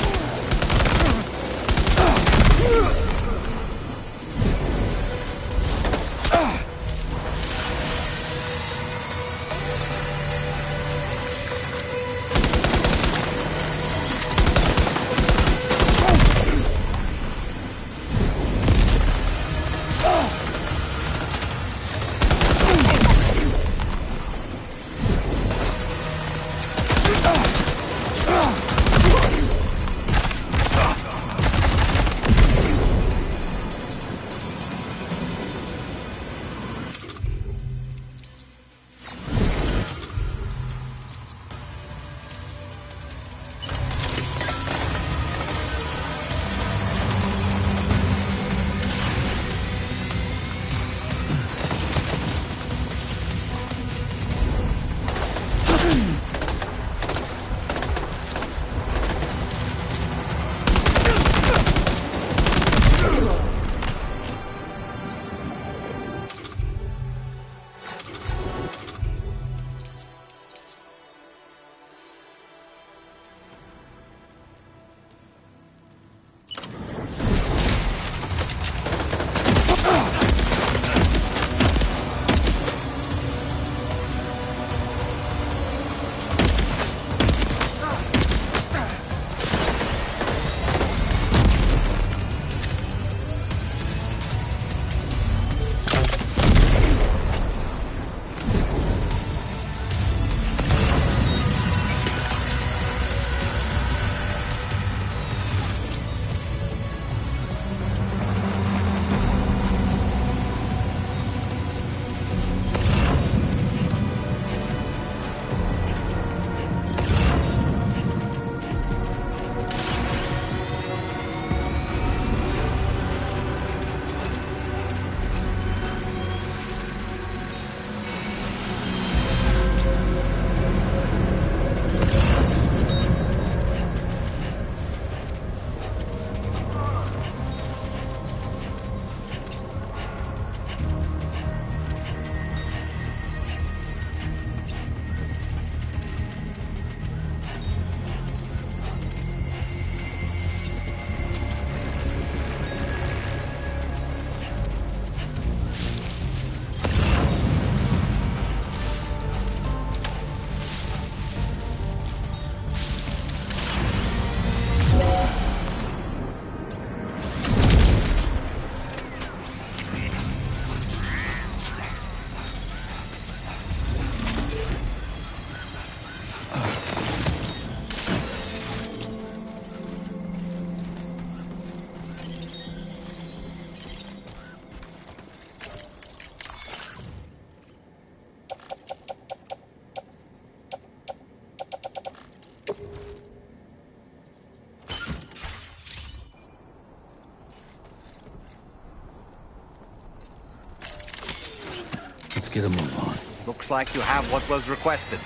get a move on. Looks like you have what was requested.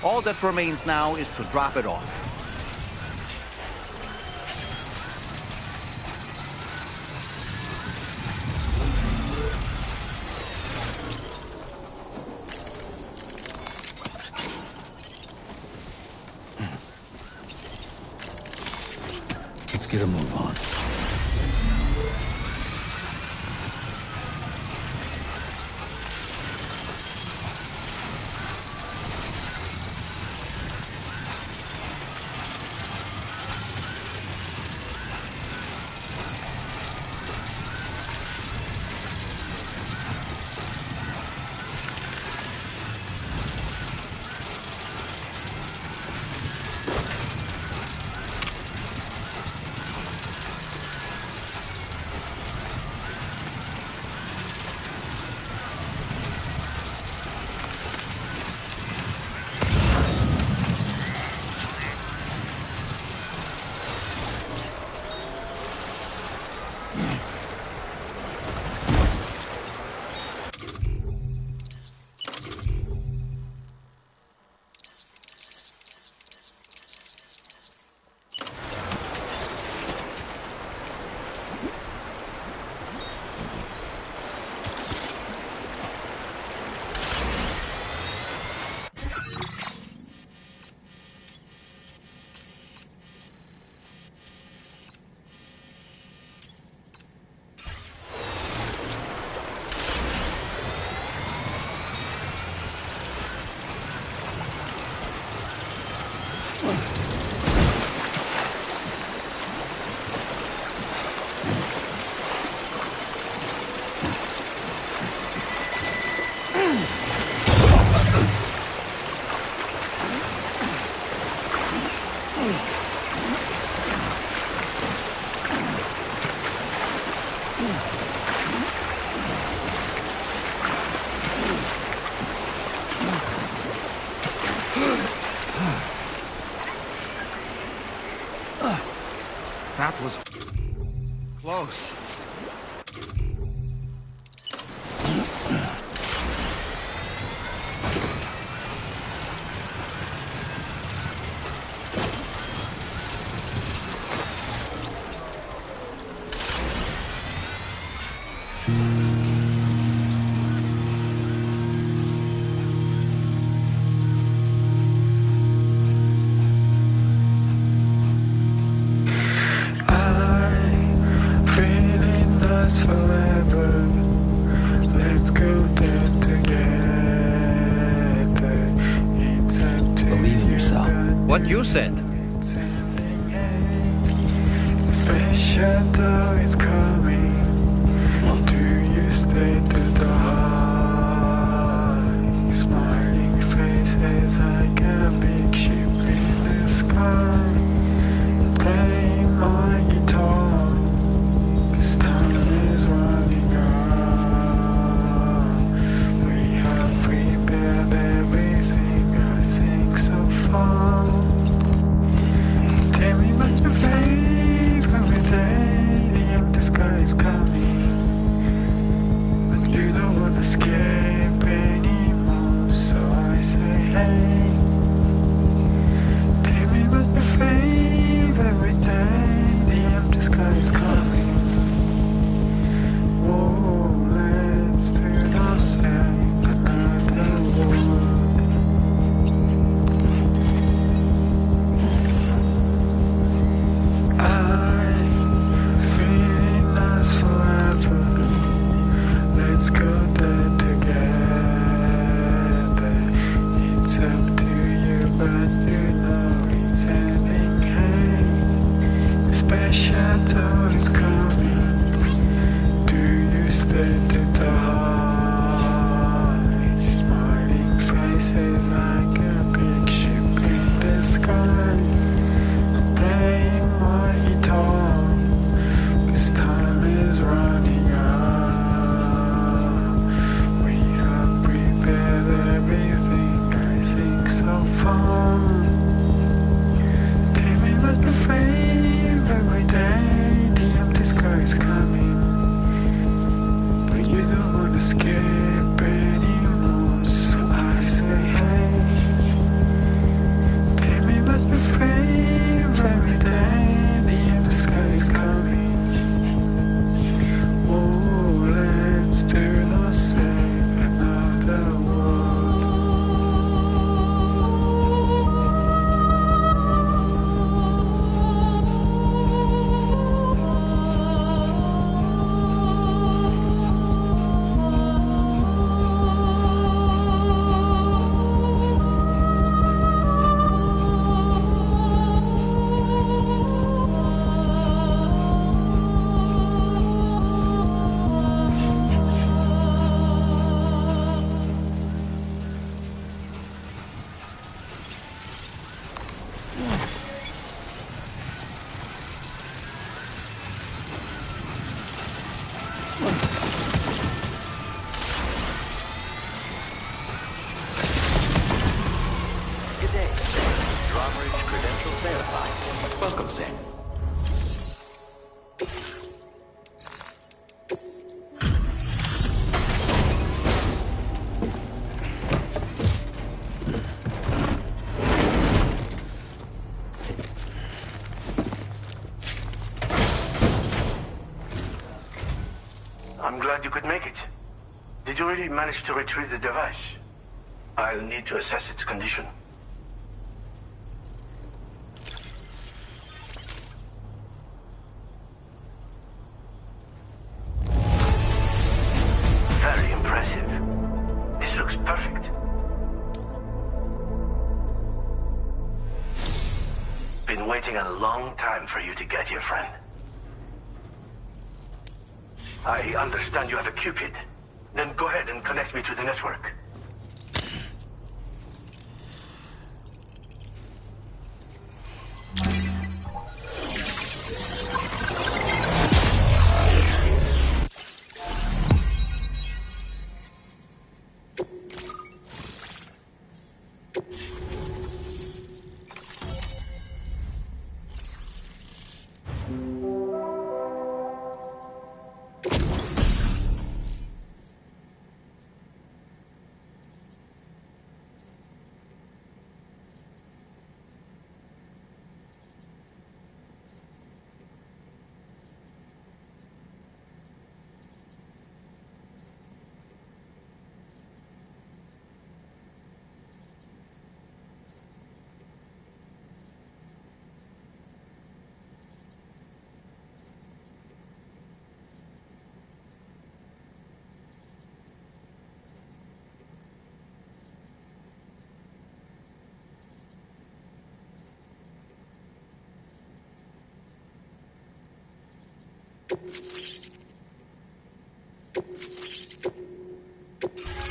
All that remains now is to drop it off. Let's get a move on. That was close. What you said. Shadow is coming. Do you stay to the high? Smiling faces like a big ship in the sky. Play my guitar. This time is running out. We have prepared everything, I think so far. Tell me what's your favorite day. The empty sky is coming, but you don't want to escape anymore. So I say, hey, tell me what's your favorite day. The empty sky is coming. Whoa, let's do not say another word. Let's go there together. It's up to you, but you know it's ending. Hey, special door is coming. Do you stay to the high? Smiling faces like a big ship in the sky. Playing my guitar. This time is running out. Everything I think so far. Tell me what's your favorite day. The empty sky is coming, but you don't want to escape anymore. Good day. Drawbridge credentials verified. Welcome, Sam. I'm glad you could make it. Did you really manage to retrieve the device? I'll need to assess its condition. Very impressive. This looks perfect. Been waiting a long time for you to get here, friend. I understand you have a Cupid. Then go ahead and connect me to the network.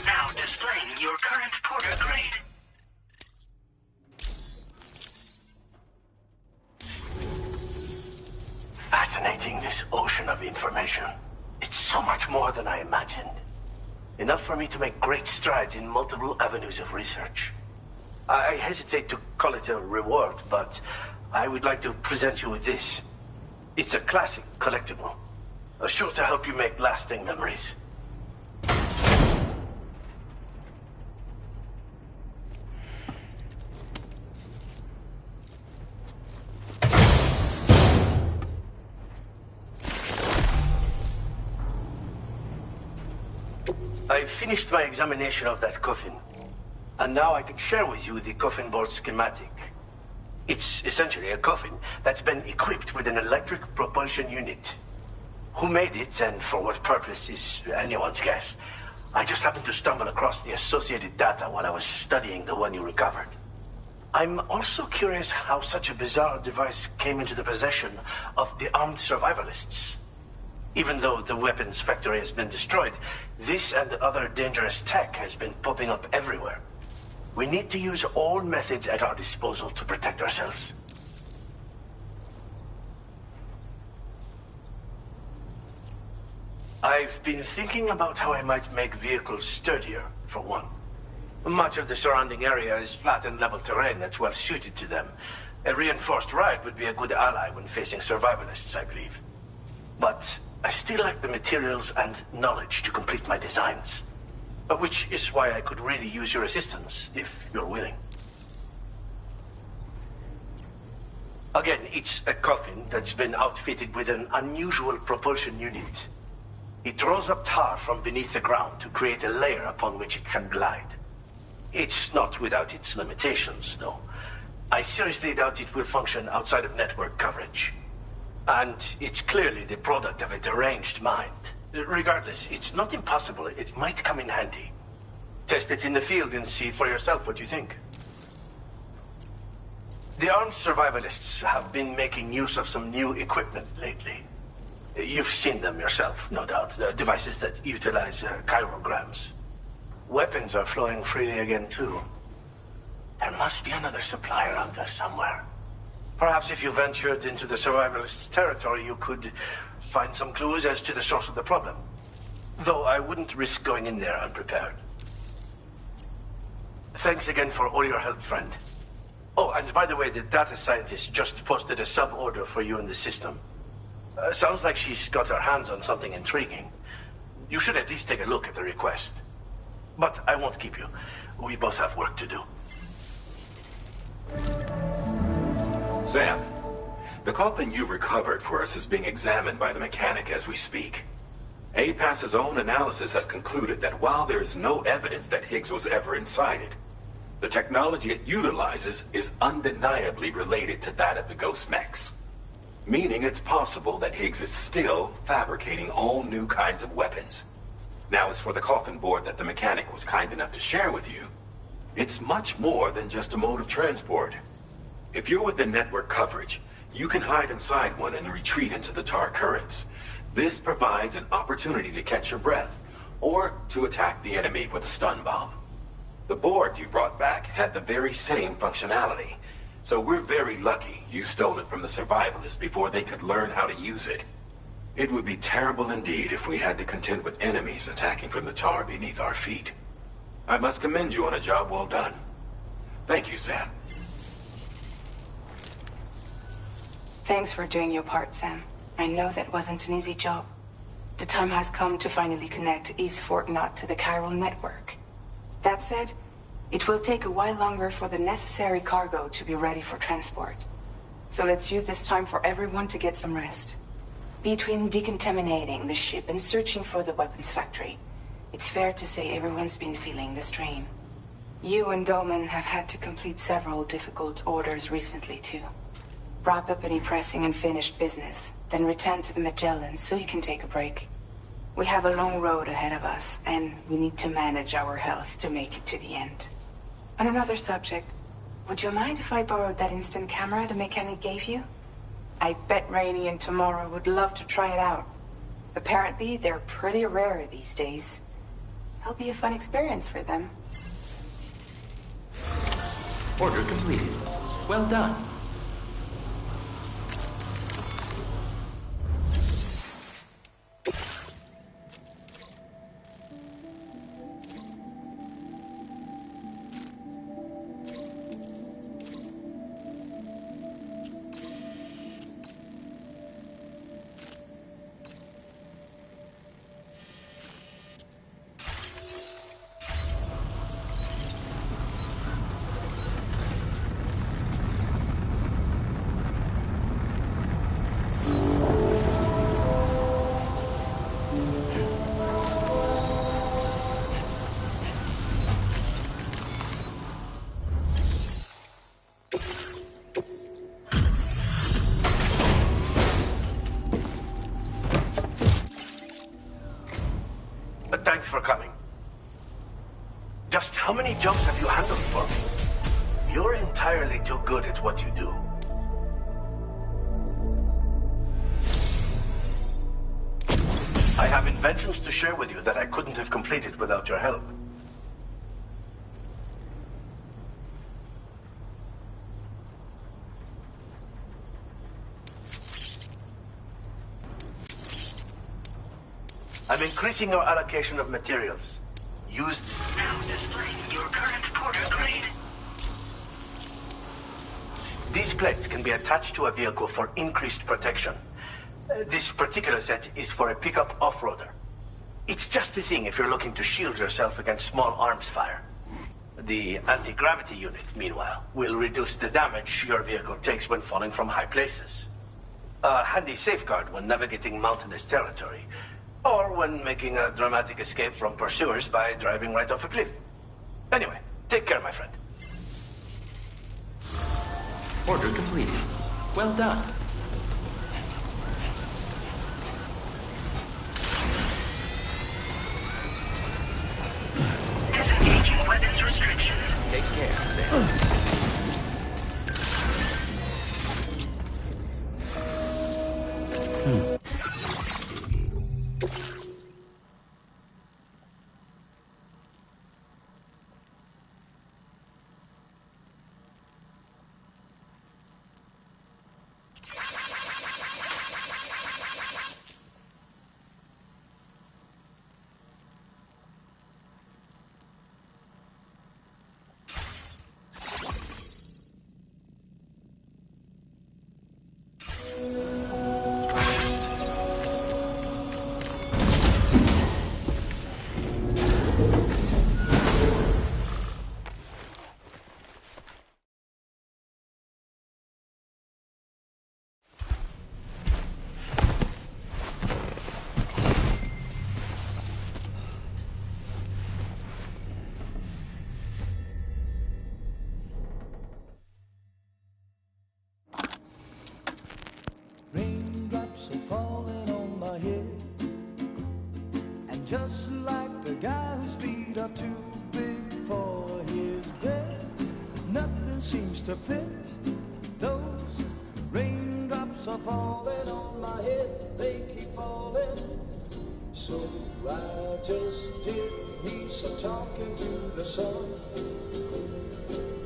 Now displaying your current Porter grade. Fascinating, this ocean of information. It's so much more than I imagined. Enough for me to make great strides in multiple avenues of research. I hesitate to call it a reward, but I would like to present you with this. It's a classic collectible, sure to help you make lasting memories. I've finished my examination of that coffin, and now I can share with you the coffin board schematic. It's essentially a coffin that's been equipped with an electric propulsion unit. Who made it and for what purpose is anyone's guess. I just happened to stumble across the associated data while I was studying the one you recovered. I'm also curious how such a bizarre device came into the possession of the armed survivalists. Even though the weapons factory has been destroyed, this and other dangerous tech has been popping up everywhere. We need to use all methods at our disposal to protect ourselves. I've been thinking about how I might make vehicles sturdier, for one. Much of the surrounding area is flat and level terrain that's well suited to them. A reinforced ride would be a good ally when facing survivalists, I believe. But I still lack the materials and knowledge to complete my designs. Which is why I could really use your assistance, if you're willing. Again, it's a coffin that's been outfitted with an unusual propulsion unit. It draws up tar from beneath the ground to create a layer upon which it can glide. It's not without its limitations, though. I seriously doubt it will function outside of network coverage. And it's clearly the product of a deranged mind. Regardless, it's not impossible. It might come in handy. Test it in the field and see for yourself what you think. The armed survivalists have been making use of some new equipment lately. You've seen them yourself, no doubt. Devices that utilize chirograms. Weapons are flowing freely again, too. There must be another supplier out there somewhere. Perhaps if you ventured into the survivalists' territory, you could find some clues as to the source of the problem. Though I wouldn't risk going in there unprepared. Thanks again for all your help, friend. Oh, and by the way, the data scientist just posted a sub-order for you in the system. Sounds like she's got her hands on something intriguing. You should at least take a look at the request. But I won't keep you. We both have work to do. Sam, the coffin you recovered for us is being examined by the mechanic as we speak. APAS's own analysis has concluded that while there is no evidence that Higgs was ever inside it, the technology it utilizes is undeniably related to that of the Ghost Mechs. Meaning it's possible that Higgs is still fabricating all new kinds of weapons. Now, as for the coffin board that the mechanic was kind enough to share with you, it's much more than just a mode of transport. If you're within network coverage, you can hide inside one and retreat into the tar currents. This provides an opportunity to catch your breath, or to attack the enemy with a stun bomb. The board you brought back had the very same functionality, so we're very lucky you stole it from the survivalists before they could learn how to use it. It would be terrible indeed if we had to contend with enemies attacking from the tar beneath our feet. I must commend you on a job well done. Thank you, Sam. Thanks for doing your part, Sam. I know that wasn't an easy job. The time has come to finally connect East Fort Knot to the chiral network. That said, it will take a while longer for the necessary cargo to be ready for transport. So let's use this time for everyone to get some rest. Between decontaminating the ship and searching for the weapons factory, it's fair to say everyone's been feeling the strain. You and Dolman have had to complete several difficult orders recently, too. Wrap up any pressing and finished business, then return to the Magellan so you can take a break. We have a long road ahead of us, and we need to manage our health to make it to the end. On another subject, would you mind if I borrowed that instant camera the mechanic gave you? I bet Rainey and Tamara would love to try it out. Apparently, they're pretty rare these days. It'll be a fun experience for them. Order completed. Well done. Thanks for coming. Just how many jobs have you handled for me? You're entirely too good at what you do. I have inventions to share with you that I couldn't have completed without your help. I'm increasing our allocation of materials. Used... Now displaying your current porter grade. These plates can be attached to a vehicle for increased protection. This particular set is for a pickup off-roader. It's just the thing if you're looking to shield yourself against small arms fire. The anti-gravity unit, meanwhile, will reduce the damage your vehicle takes when falling from high places. A handy safeguard when navigating mountainous territory. Or when making a dramatic escape from pursuers by driving right off a cliff. Anyway, take care, my friend. Order completed. Well done. Disengaging weapons restrictions. Take care, Sam. just like the guy whose feet are too big for his bed. Nothing seems to fit. Those raindrops are falling on my head, they keep falling. So I just did me some talking to the sun.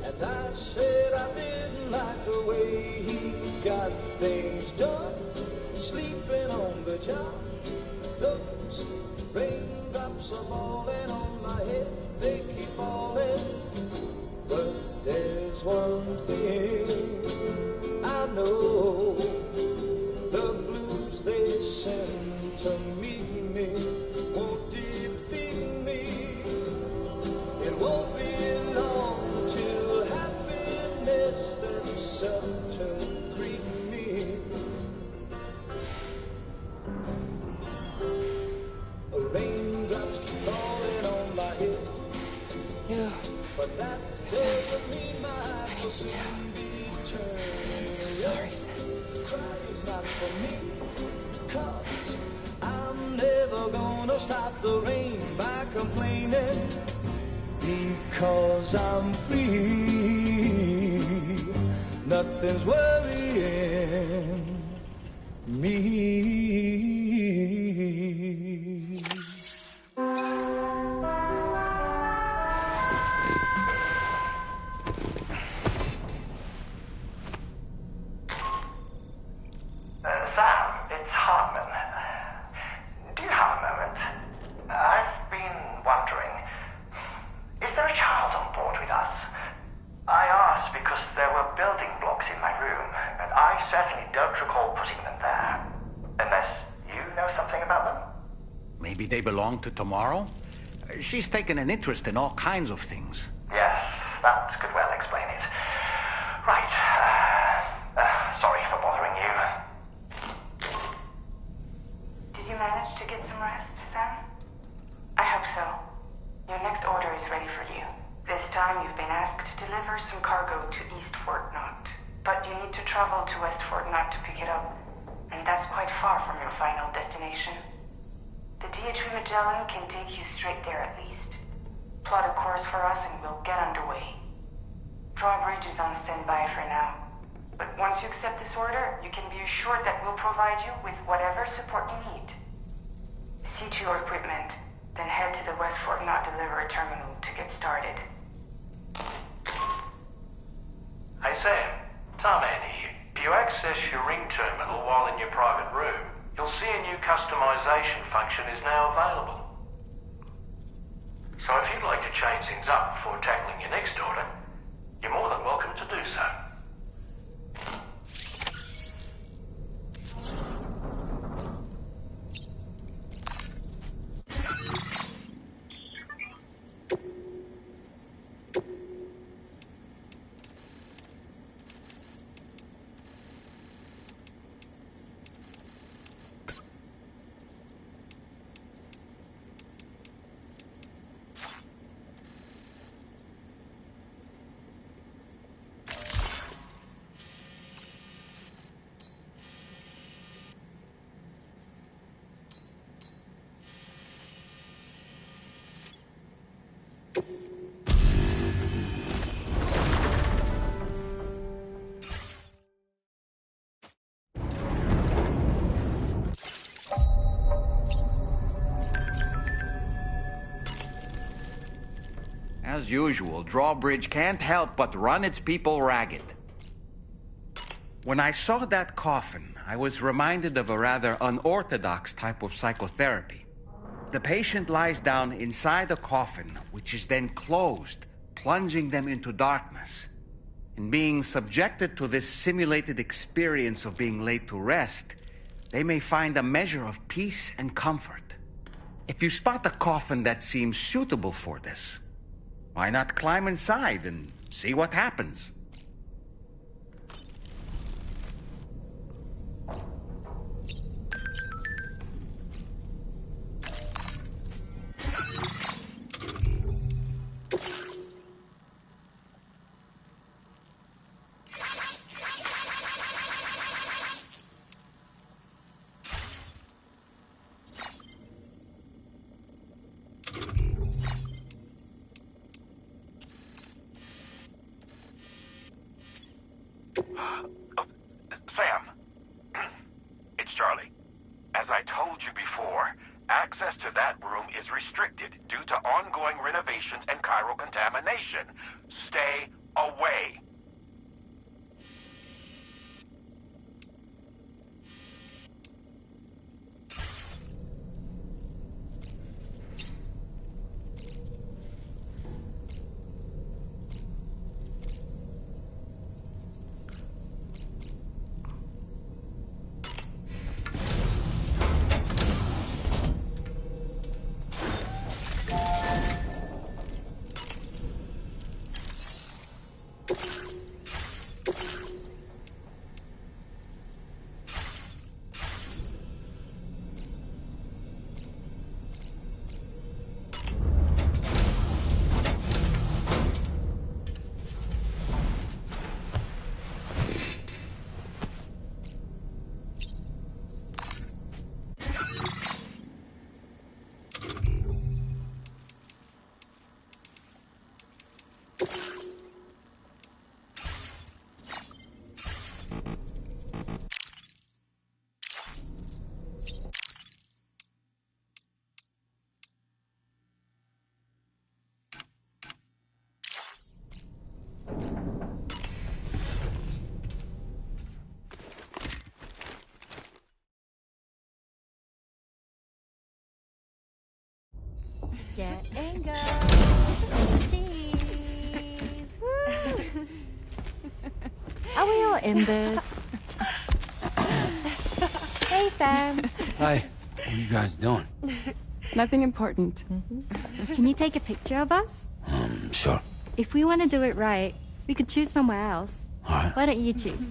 And I said I didn't like the way he got things done. Sleeping on the job, those raindrops are falling on my head, they keep falling. But there's one thing I know, the blues they send to meet me won't defeat me. It won't be long till happiness themselves to greet me. Raindrops keep falling on my head. Yeah. But that doesn't mean my eyes will soon be turned. I'm so sorry, Sam. Crying's not for me, 'cause I'm never gonna stop the rain by complaining, because I'm free. Nothing's worrying me. Sam, it's Hartman. Do you have a moment? I've been wondering, is there a child on board with us? I asked because there were building blocks in my room, and I certainly don't recall putting them there. Unless you know something about them? Maybe they belong to Tomorrow? She's taken an interest in all kinds of things. Yes, that could well explain it. Right. Sorry for bothering you. Did you manage to get some rest, Sam? I hope so. Your next order is ready for you. This time you've been asked to deliver some cargo to East Fort Knott. But you need to travel to West Fort Knott to pick it up. And that's quite far from your final destination. The DH Magellan can take you straight there at least. Plot a course for us and we'll get underway. Drawbridge is on standby for now. But once you accept this order, you can be assured that we'll provide you with whatever support you need. See to your equipment, then head to the West Fort Knott delivery terminal to get started. Hey Sam, Tarman here. If you access your ring terminal while in your private room, you'll see a new customization function is now available. So if you'd like to change things up before tackling your next order, you're more than welcome to do so. As usual, Drawbridge can't help but run its people ragged. When I saw that coffin, I was reminded of a rather unorthodox type of psychotherapy. The patient lies down inside a coffin, which is then closed, plunging them into darkness. In being subjected to this simulated experience of being laid to rest, they may find a measure of peace and comfort. If you spot a coffin that seems suitable for this, why not climb inside and see what happens? Access to that room is restricted due to ongoing renovations and chiral contamination. Stay away. Getting go. Cheese. Woo. Are we all in this? Hey, Sam. Hi. What are you guys doing? Nothing important. Can you take a picture of us? Sure. If we want to do it right, we could choose somewhere else. All right. Why don't you choose?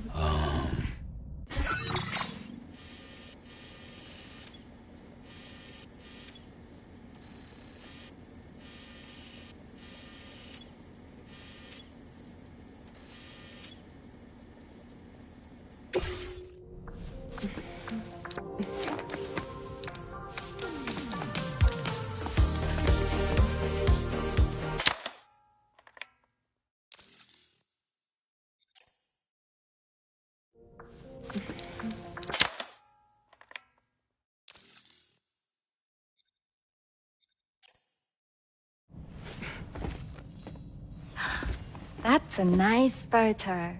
That's a nice photo.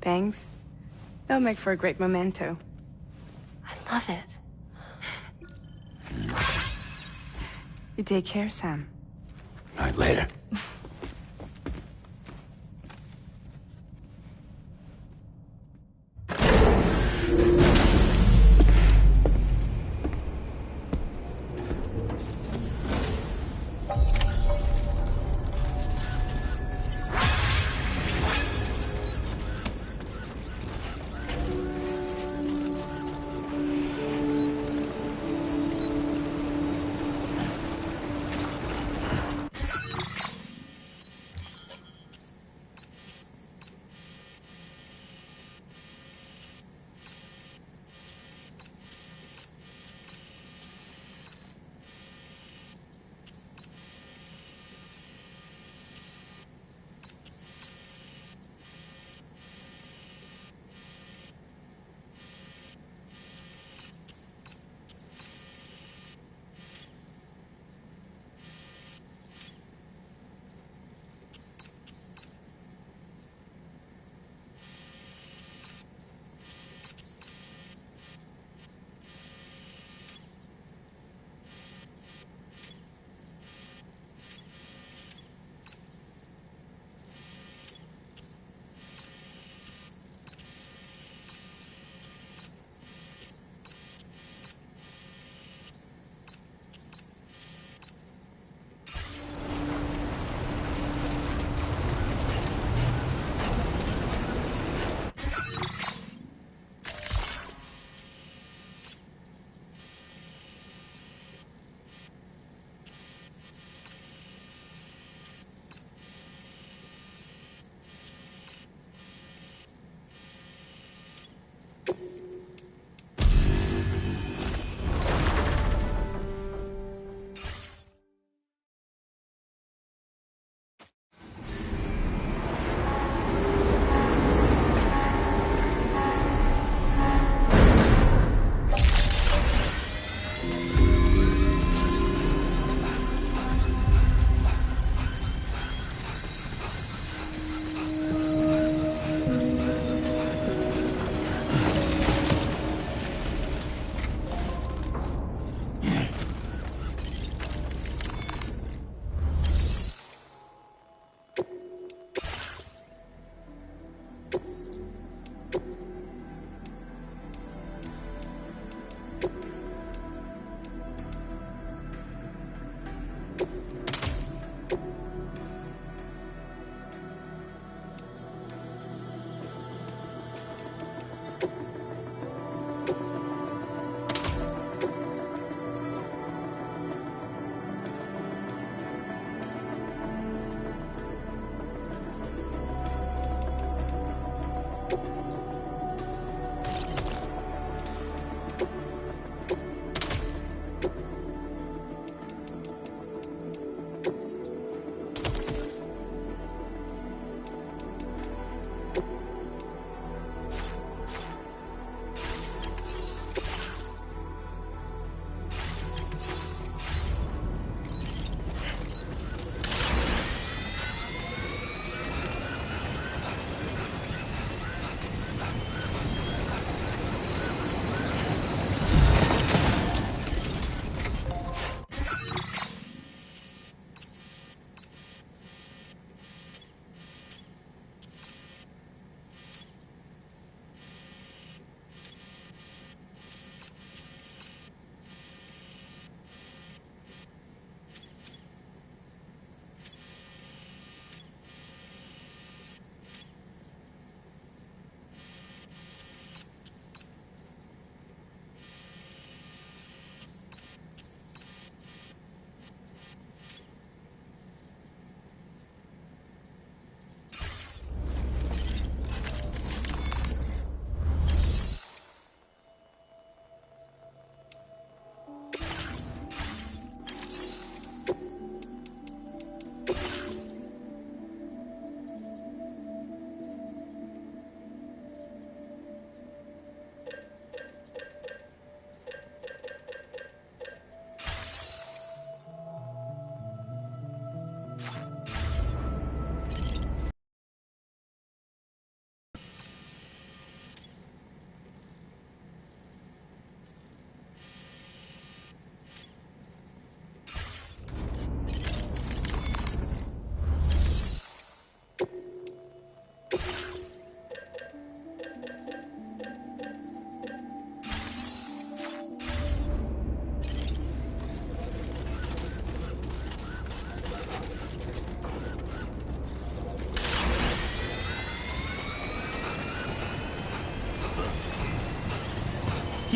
Thanks. They'll make for a great memento. I love it. You take care, Sam. All right, later.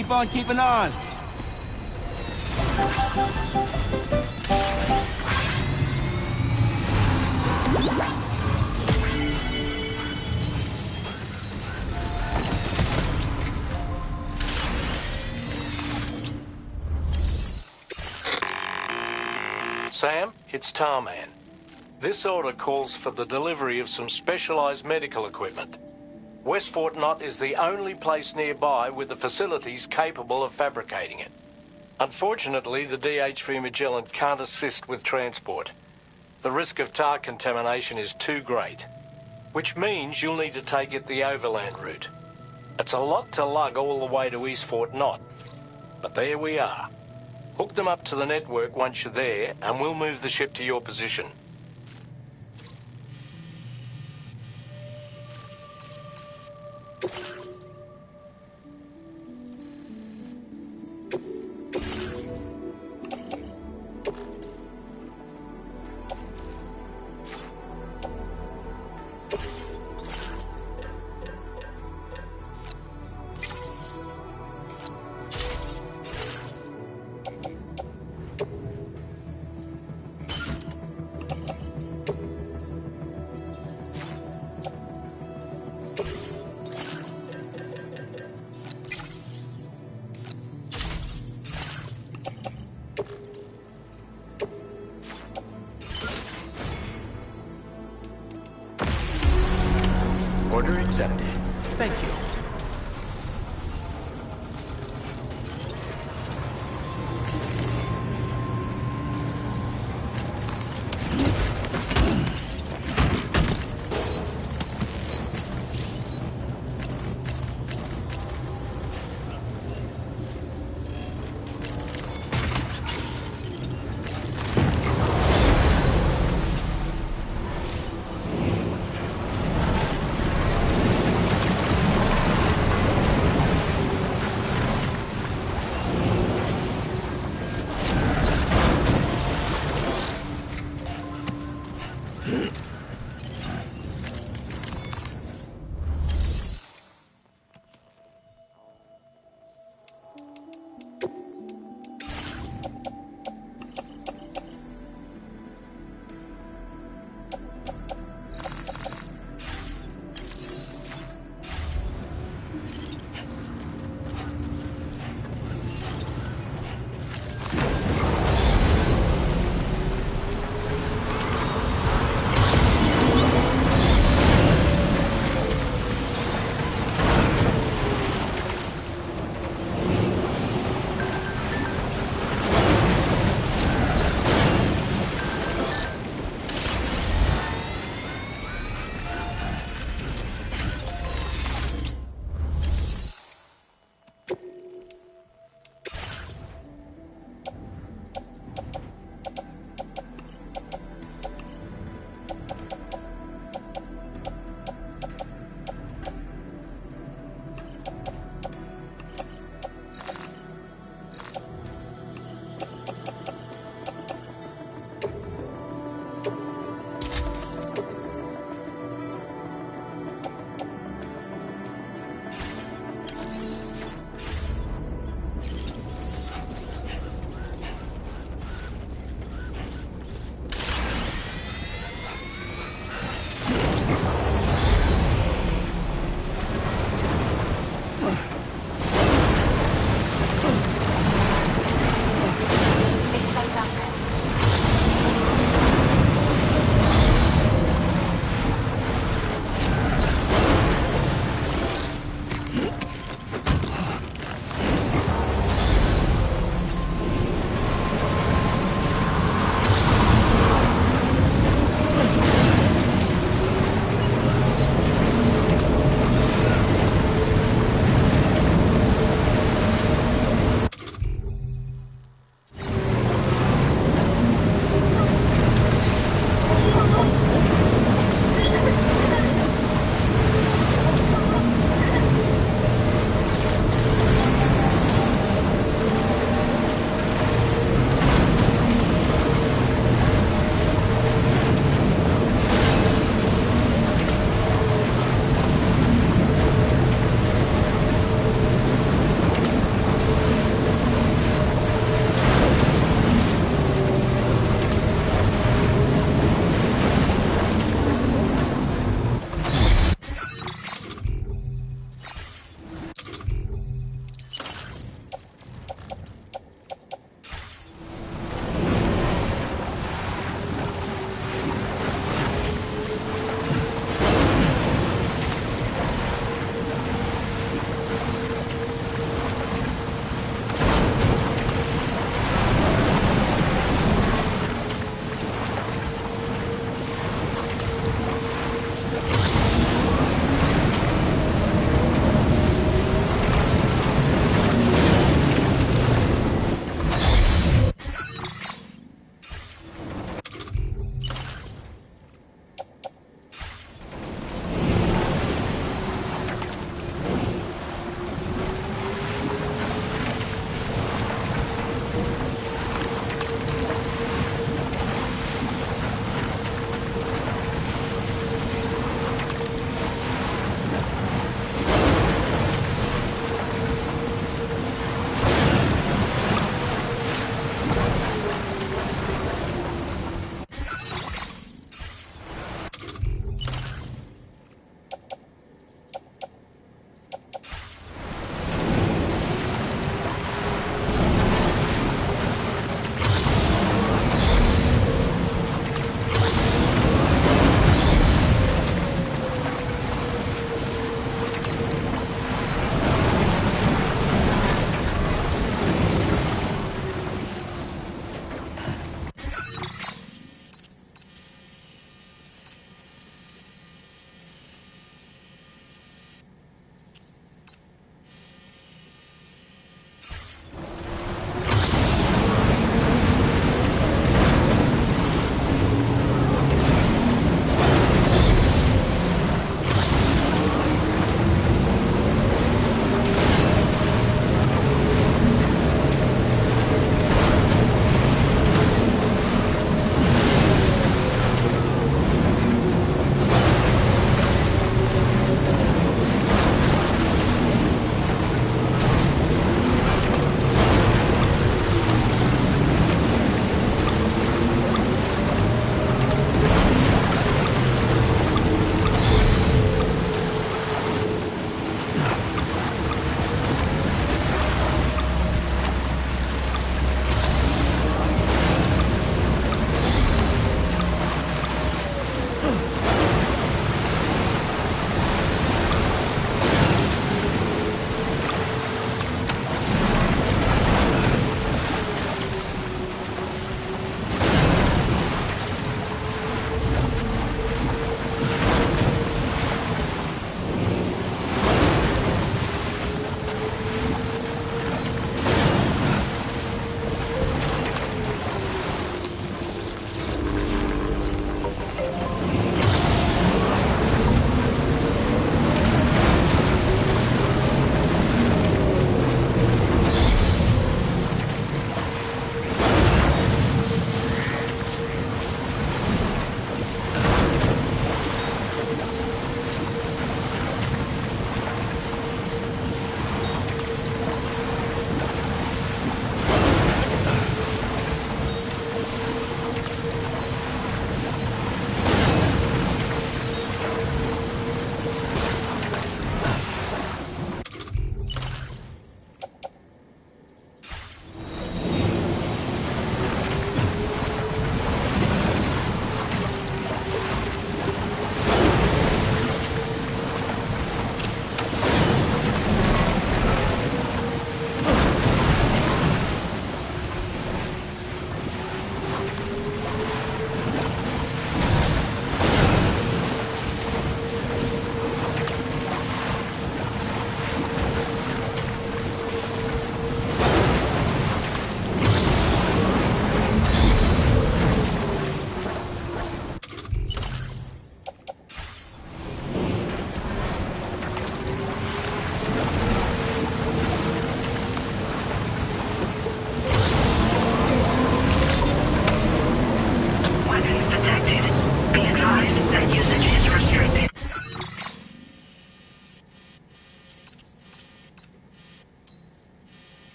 keep on keeping on. Sam, it's Tarman. This order calls for the delivery of some specialized medical equipment. West Fort Knott is the only place nearby with the facilities capable of fabricating it. Unfortunately, the DH3 Magellan can't assist with transport. The risk of tar contamination is too great, which means you'll need to take it the overland route. It's a lot to lug all the way to East Fort Knott, but there we are. Hook them up to the network once you're there, and we'll move the ship to your position. Order accepted. Thank you.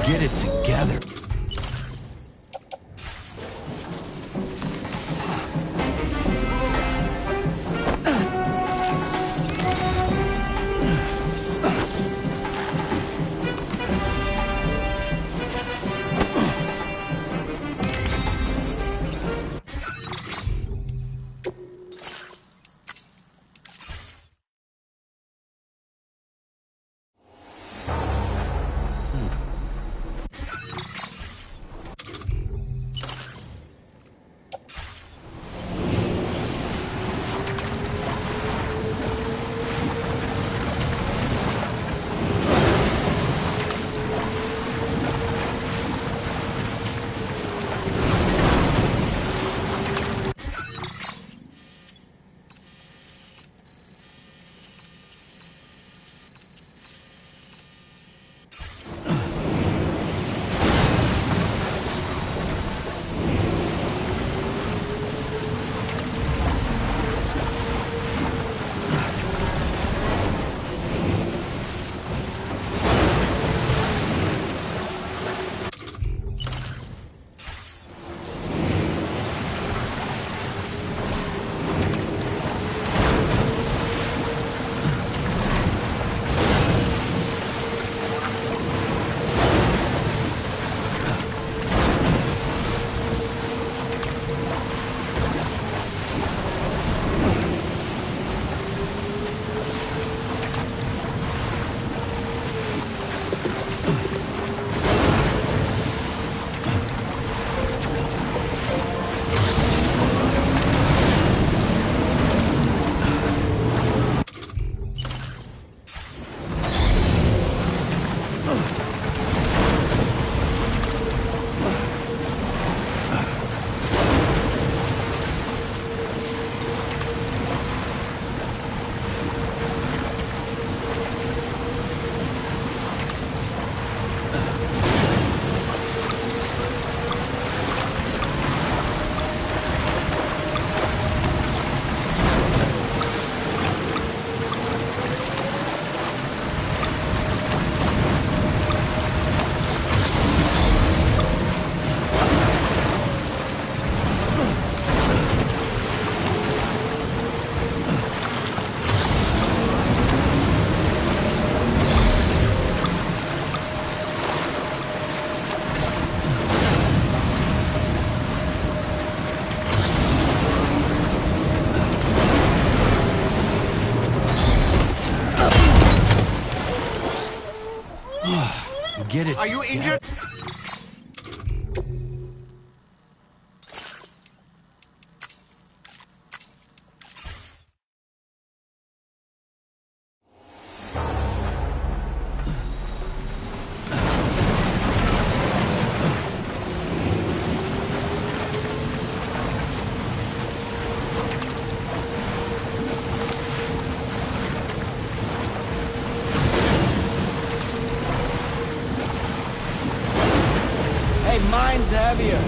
Get it together. Get it. Are you injured? Hey, mine's heavier.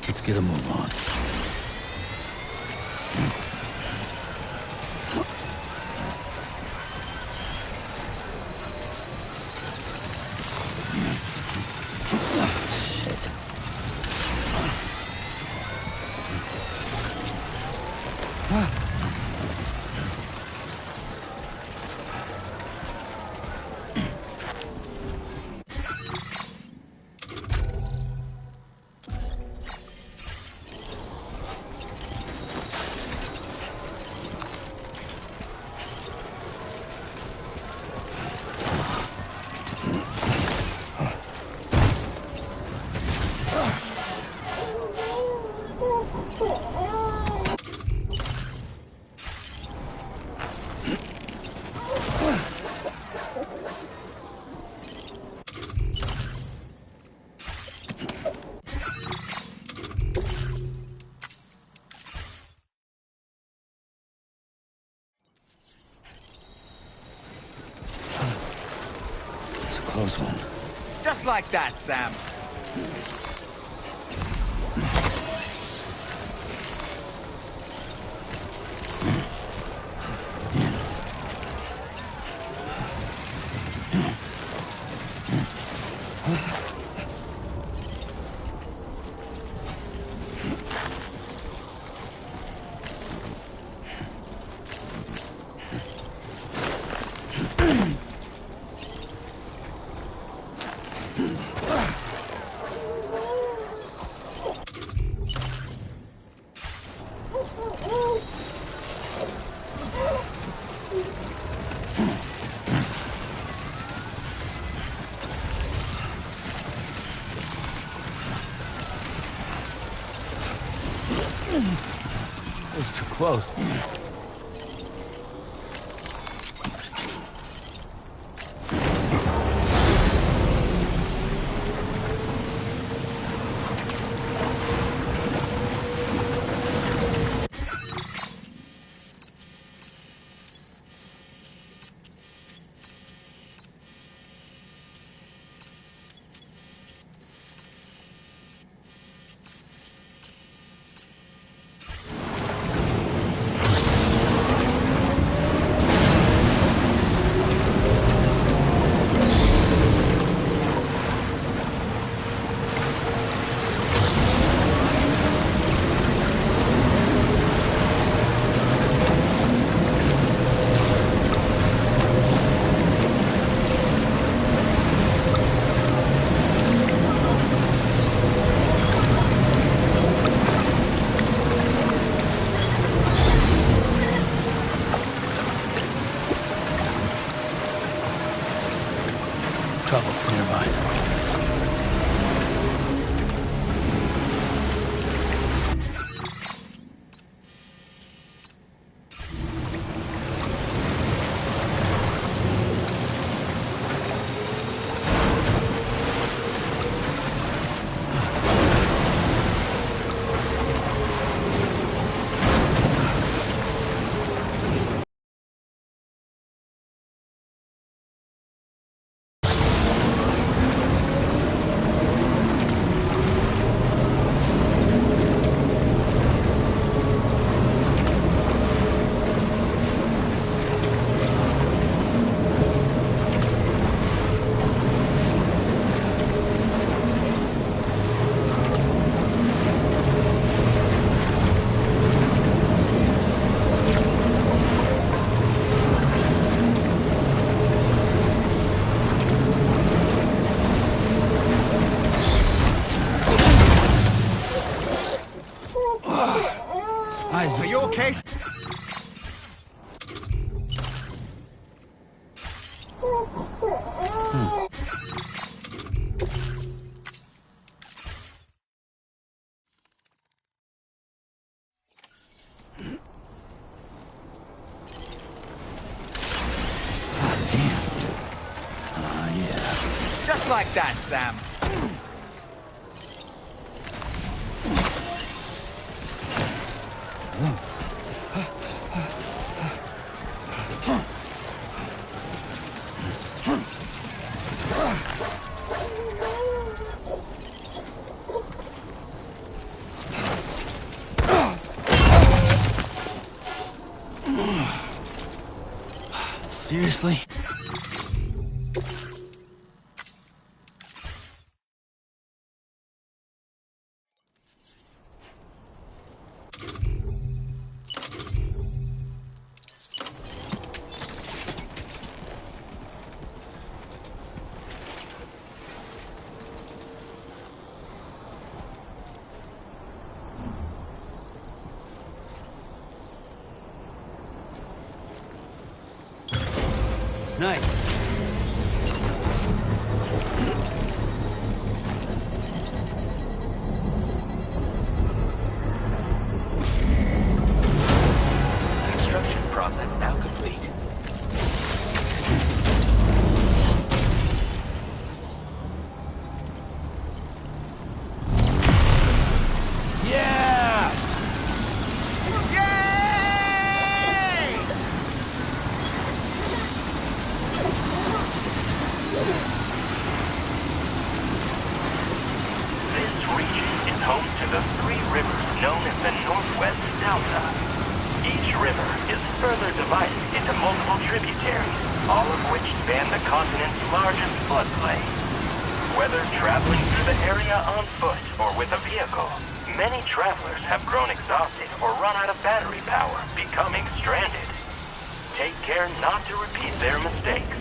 Let's get a move on. Close one. Just like that, Sam. That was too close. okay? Just like that, Sam. Seriously? Nice. Construction process now complete. Yeah! This region is home to the three rivers known as the Northwest Delta. Each river is further divided into multiple tributaries, all of which span the continent's largest floodplain. Whether traveling through the area on foot or with a vehicle, many travelers have grown exhausted or run out of battery power, becoming stranded. Take care not to repeat their mistakes.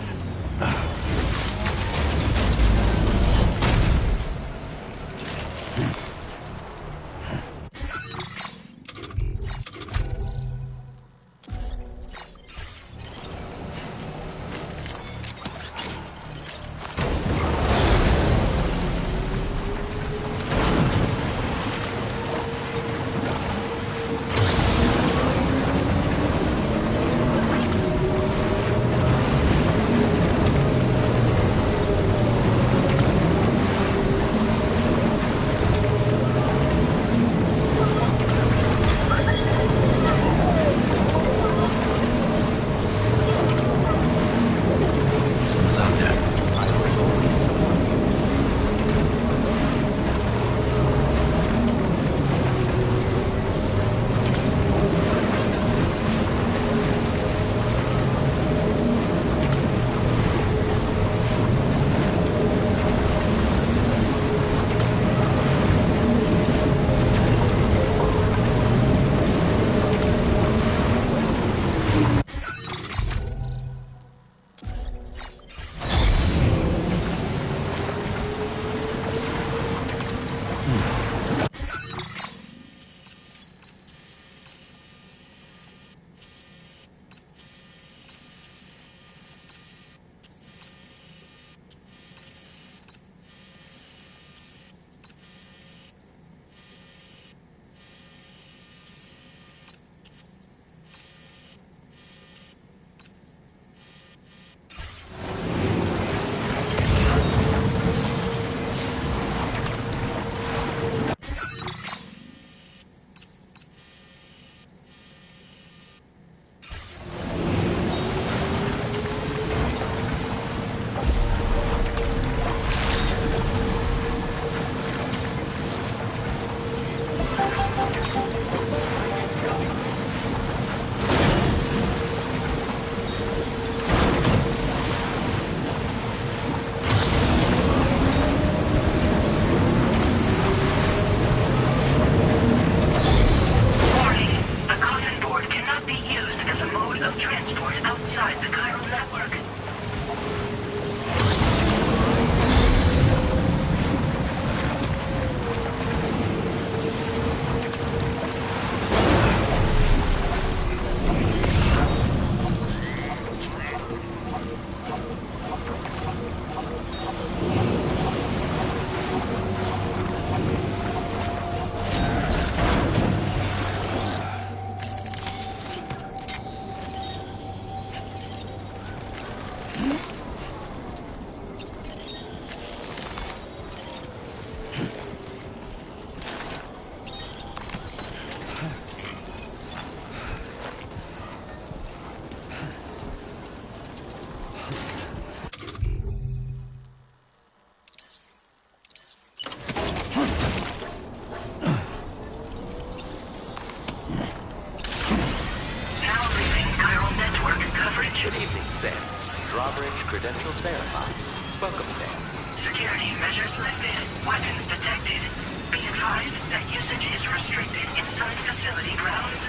verified. Welcome, Sam. Security measures lifted. Weapons detected. Be advised that usage is restricted inside facility grounds.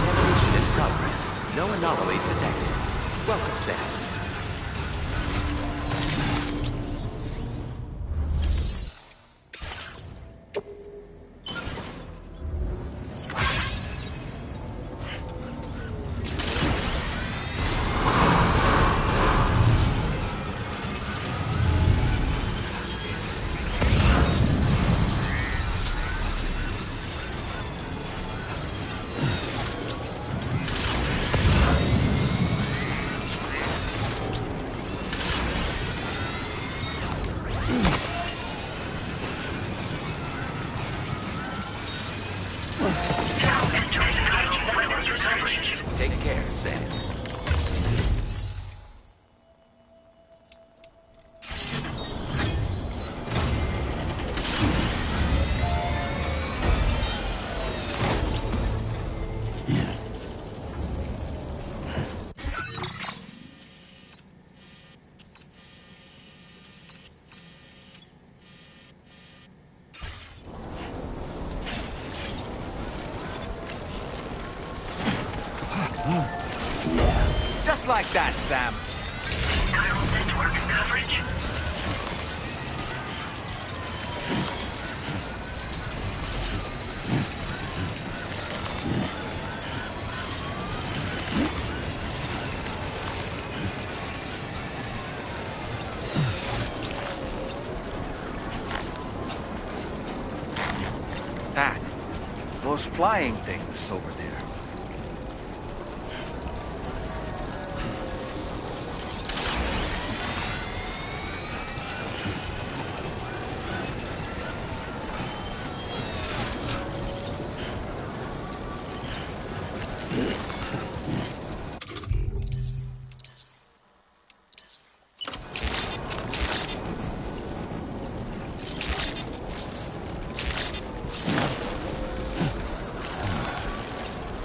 Contamination in progress. No anomalies detected. Welcome, Sam. Take care, Sam. Just like that, Sam. Neural network coverage. What's that? Those flying things over there.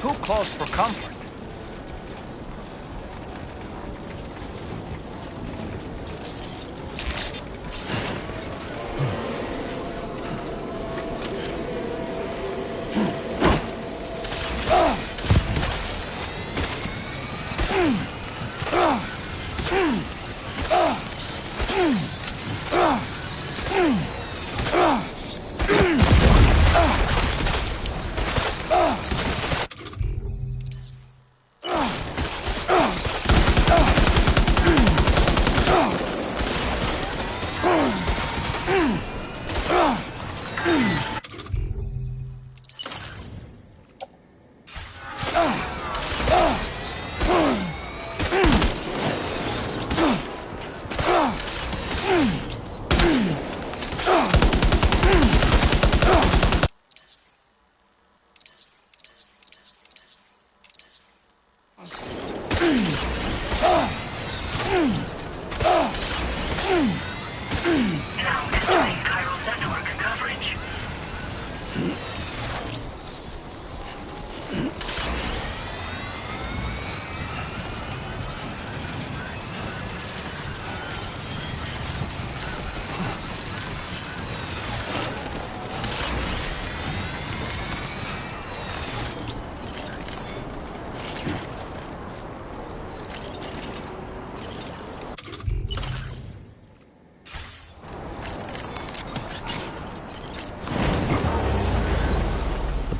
Too close for comfort.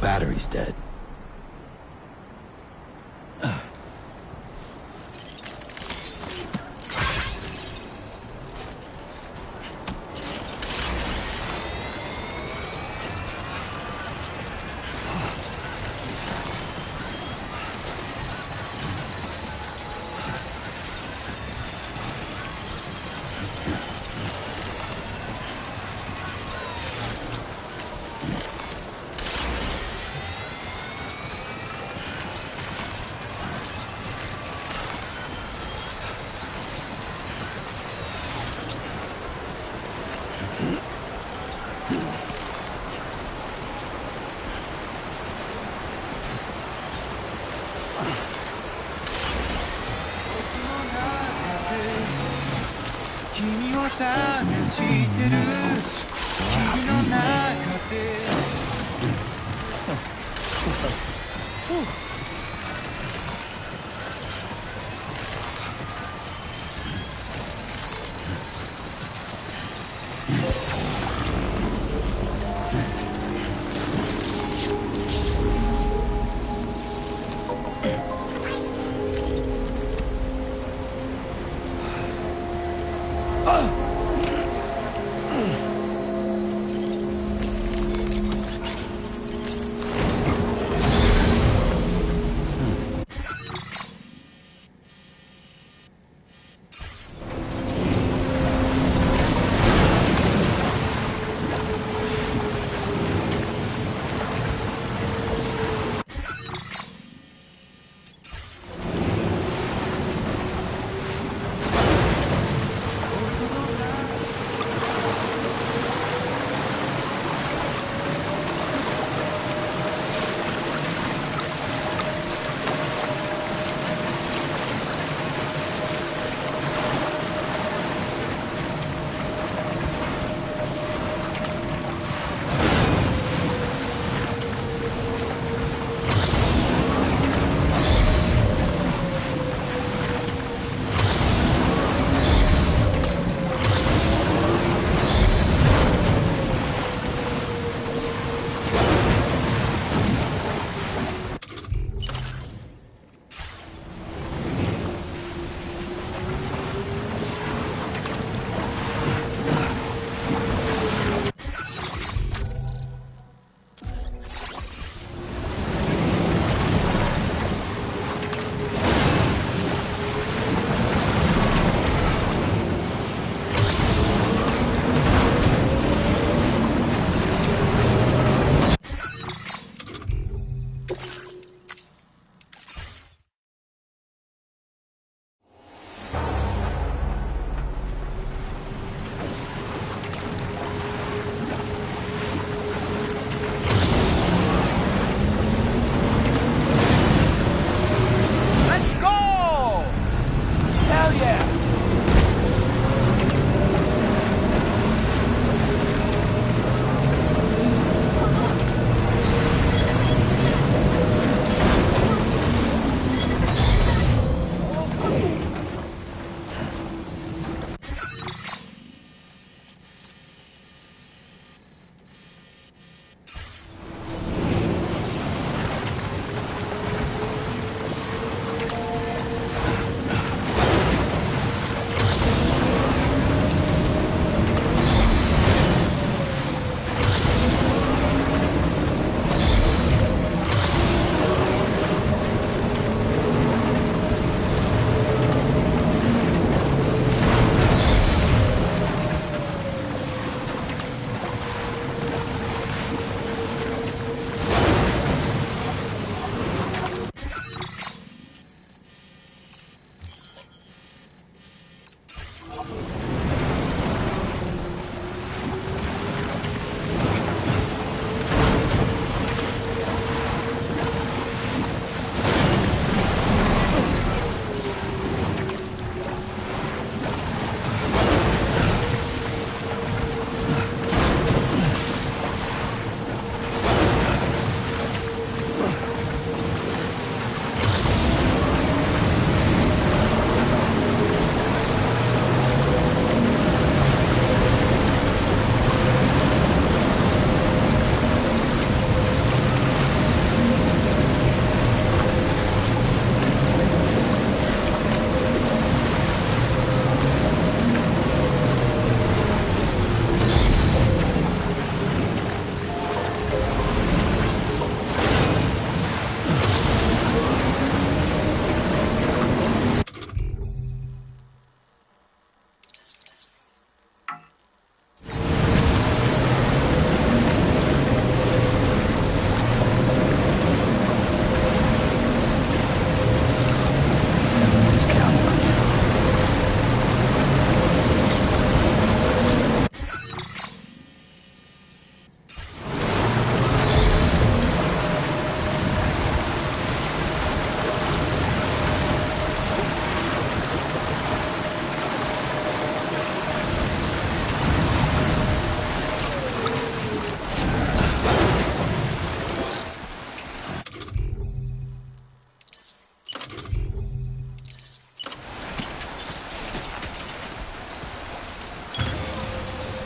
Battery's dead.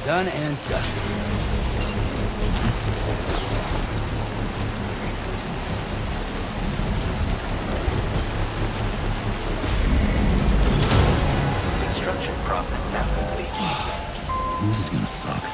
Done and dusted. Construction process now complete. This is gonna suck.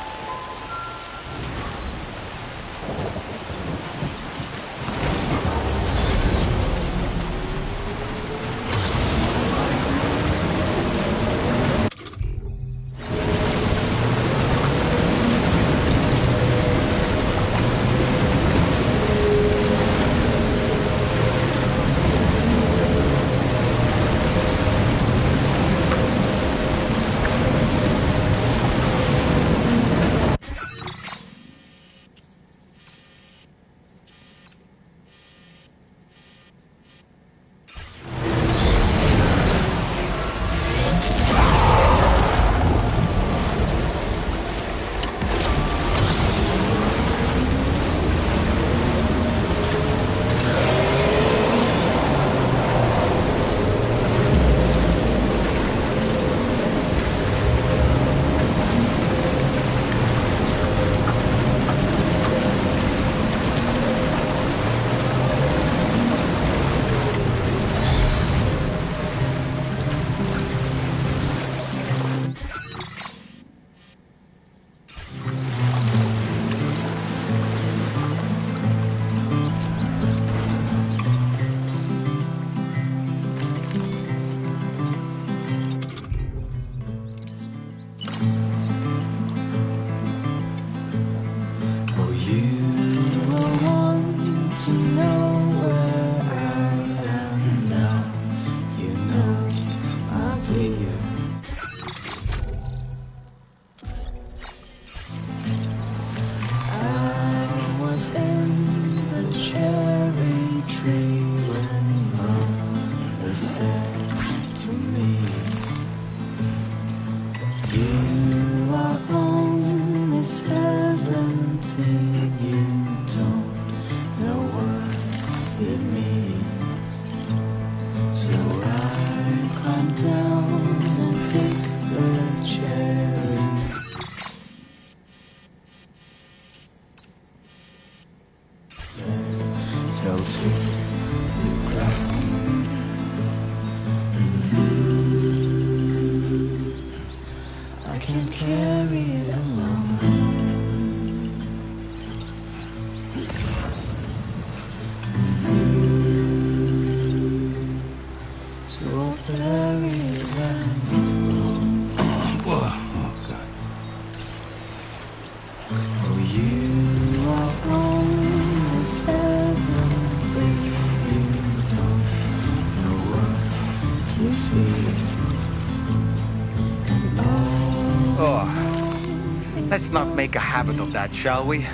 Let's not make a habit of that, shall we?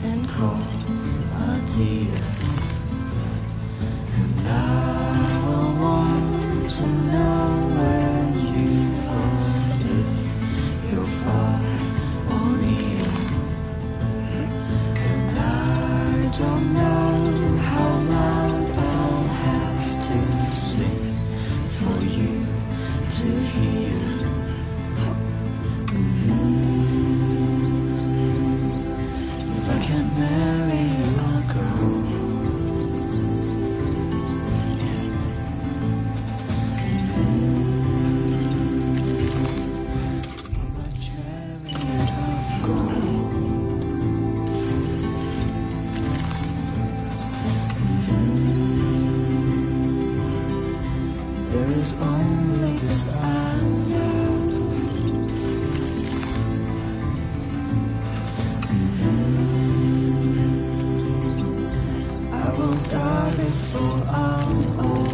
And call a dear. And I will want to know where you are, if you're far or near. And I don't know how loud I'll have to sing for you to hear. If I can't marry you, I'll go. My chariot of gold. There is only this I know. I will die before I'm old.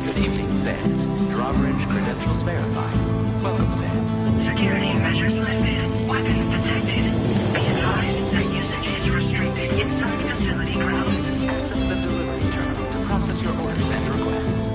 Good evening, Sam. Drawbridge credentials verified. Welcome, Sam. Security measures lifted. Weapons detected. Be advised that usage is restricted inside facility grounds. Access the delivery terminal to process your orders and requests.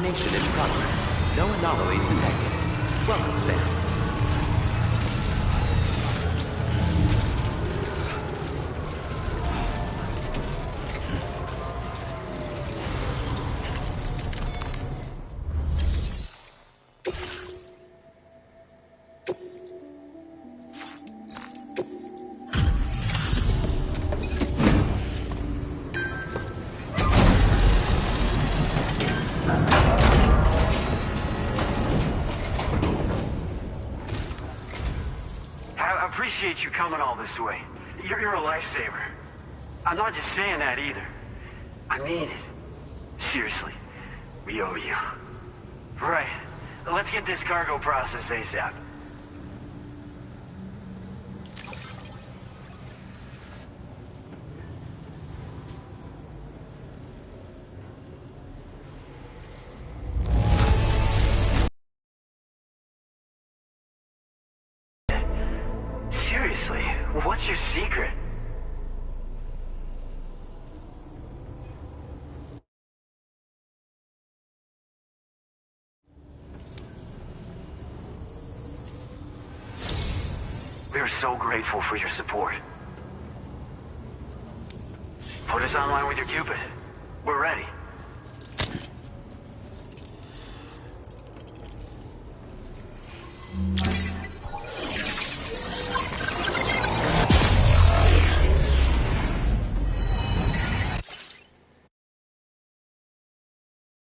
Decontamination in progress. No anomalies detected. Welcome, Sam. Appreciate you coming all this way. You're a lifesaver. I'm not just saying that either. I mean it. Seriously. We owe you. Right. Let's get this cargo processed ASAP. Seriously, what's your secret? We're so grateful for your support. Put us online with your Cupid. We're ready.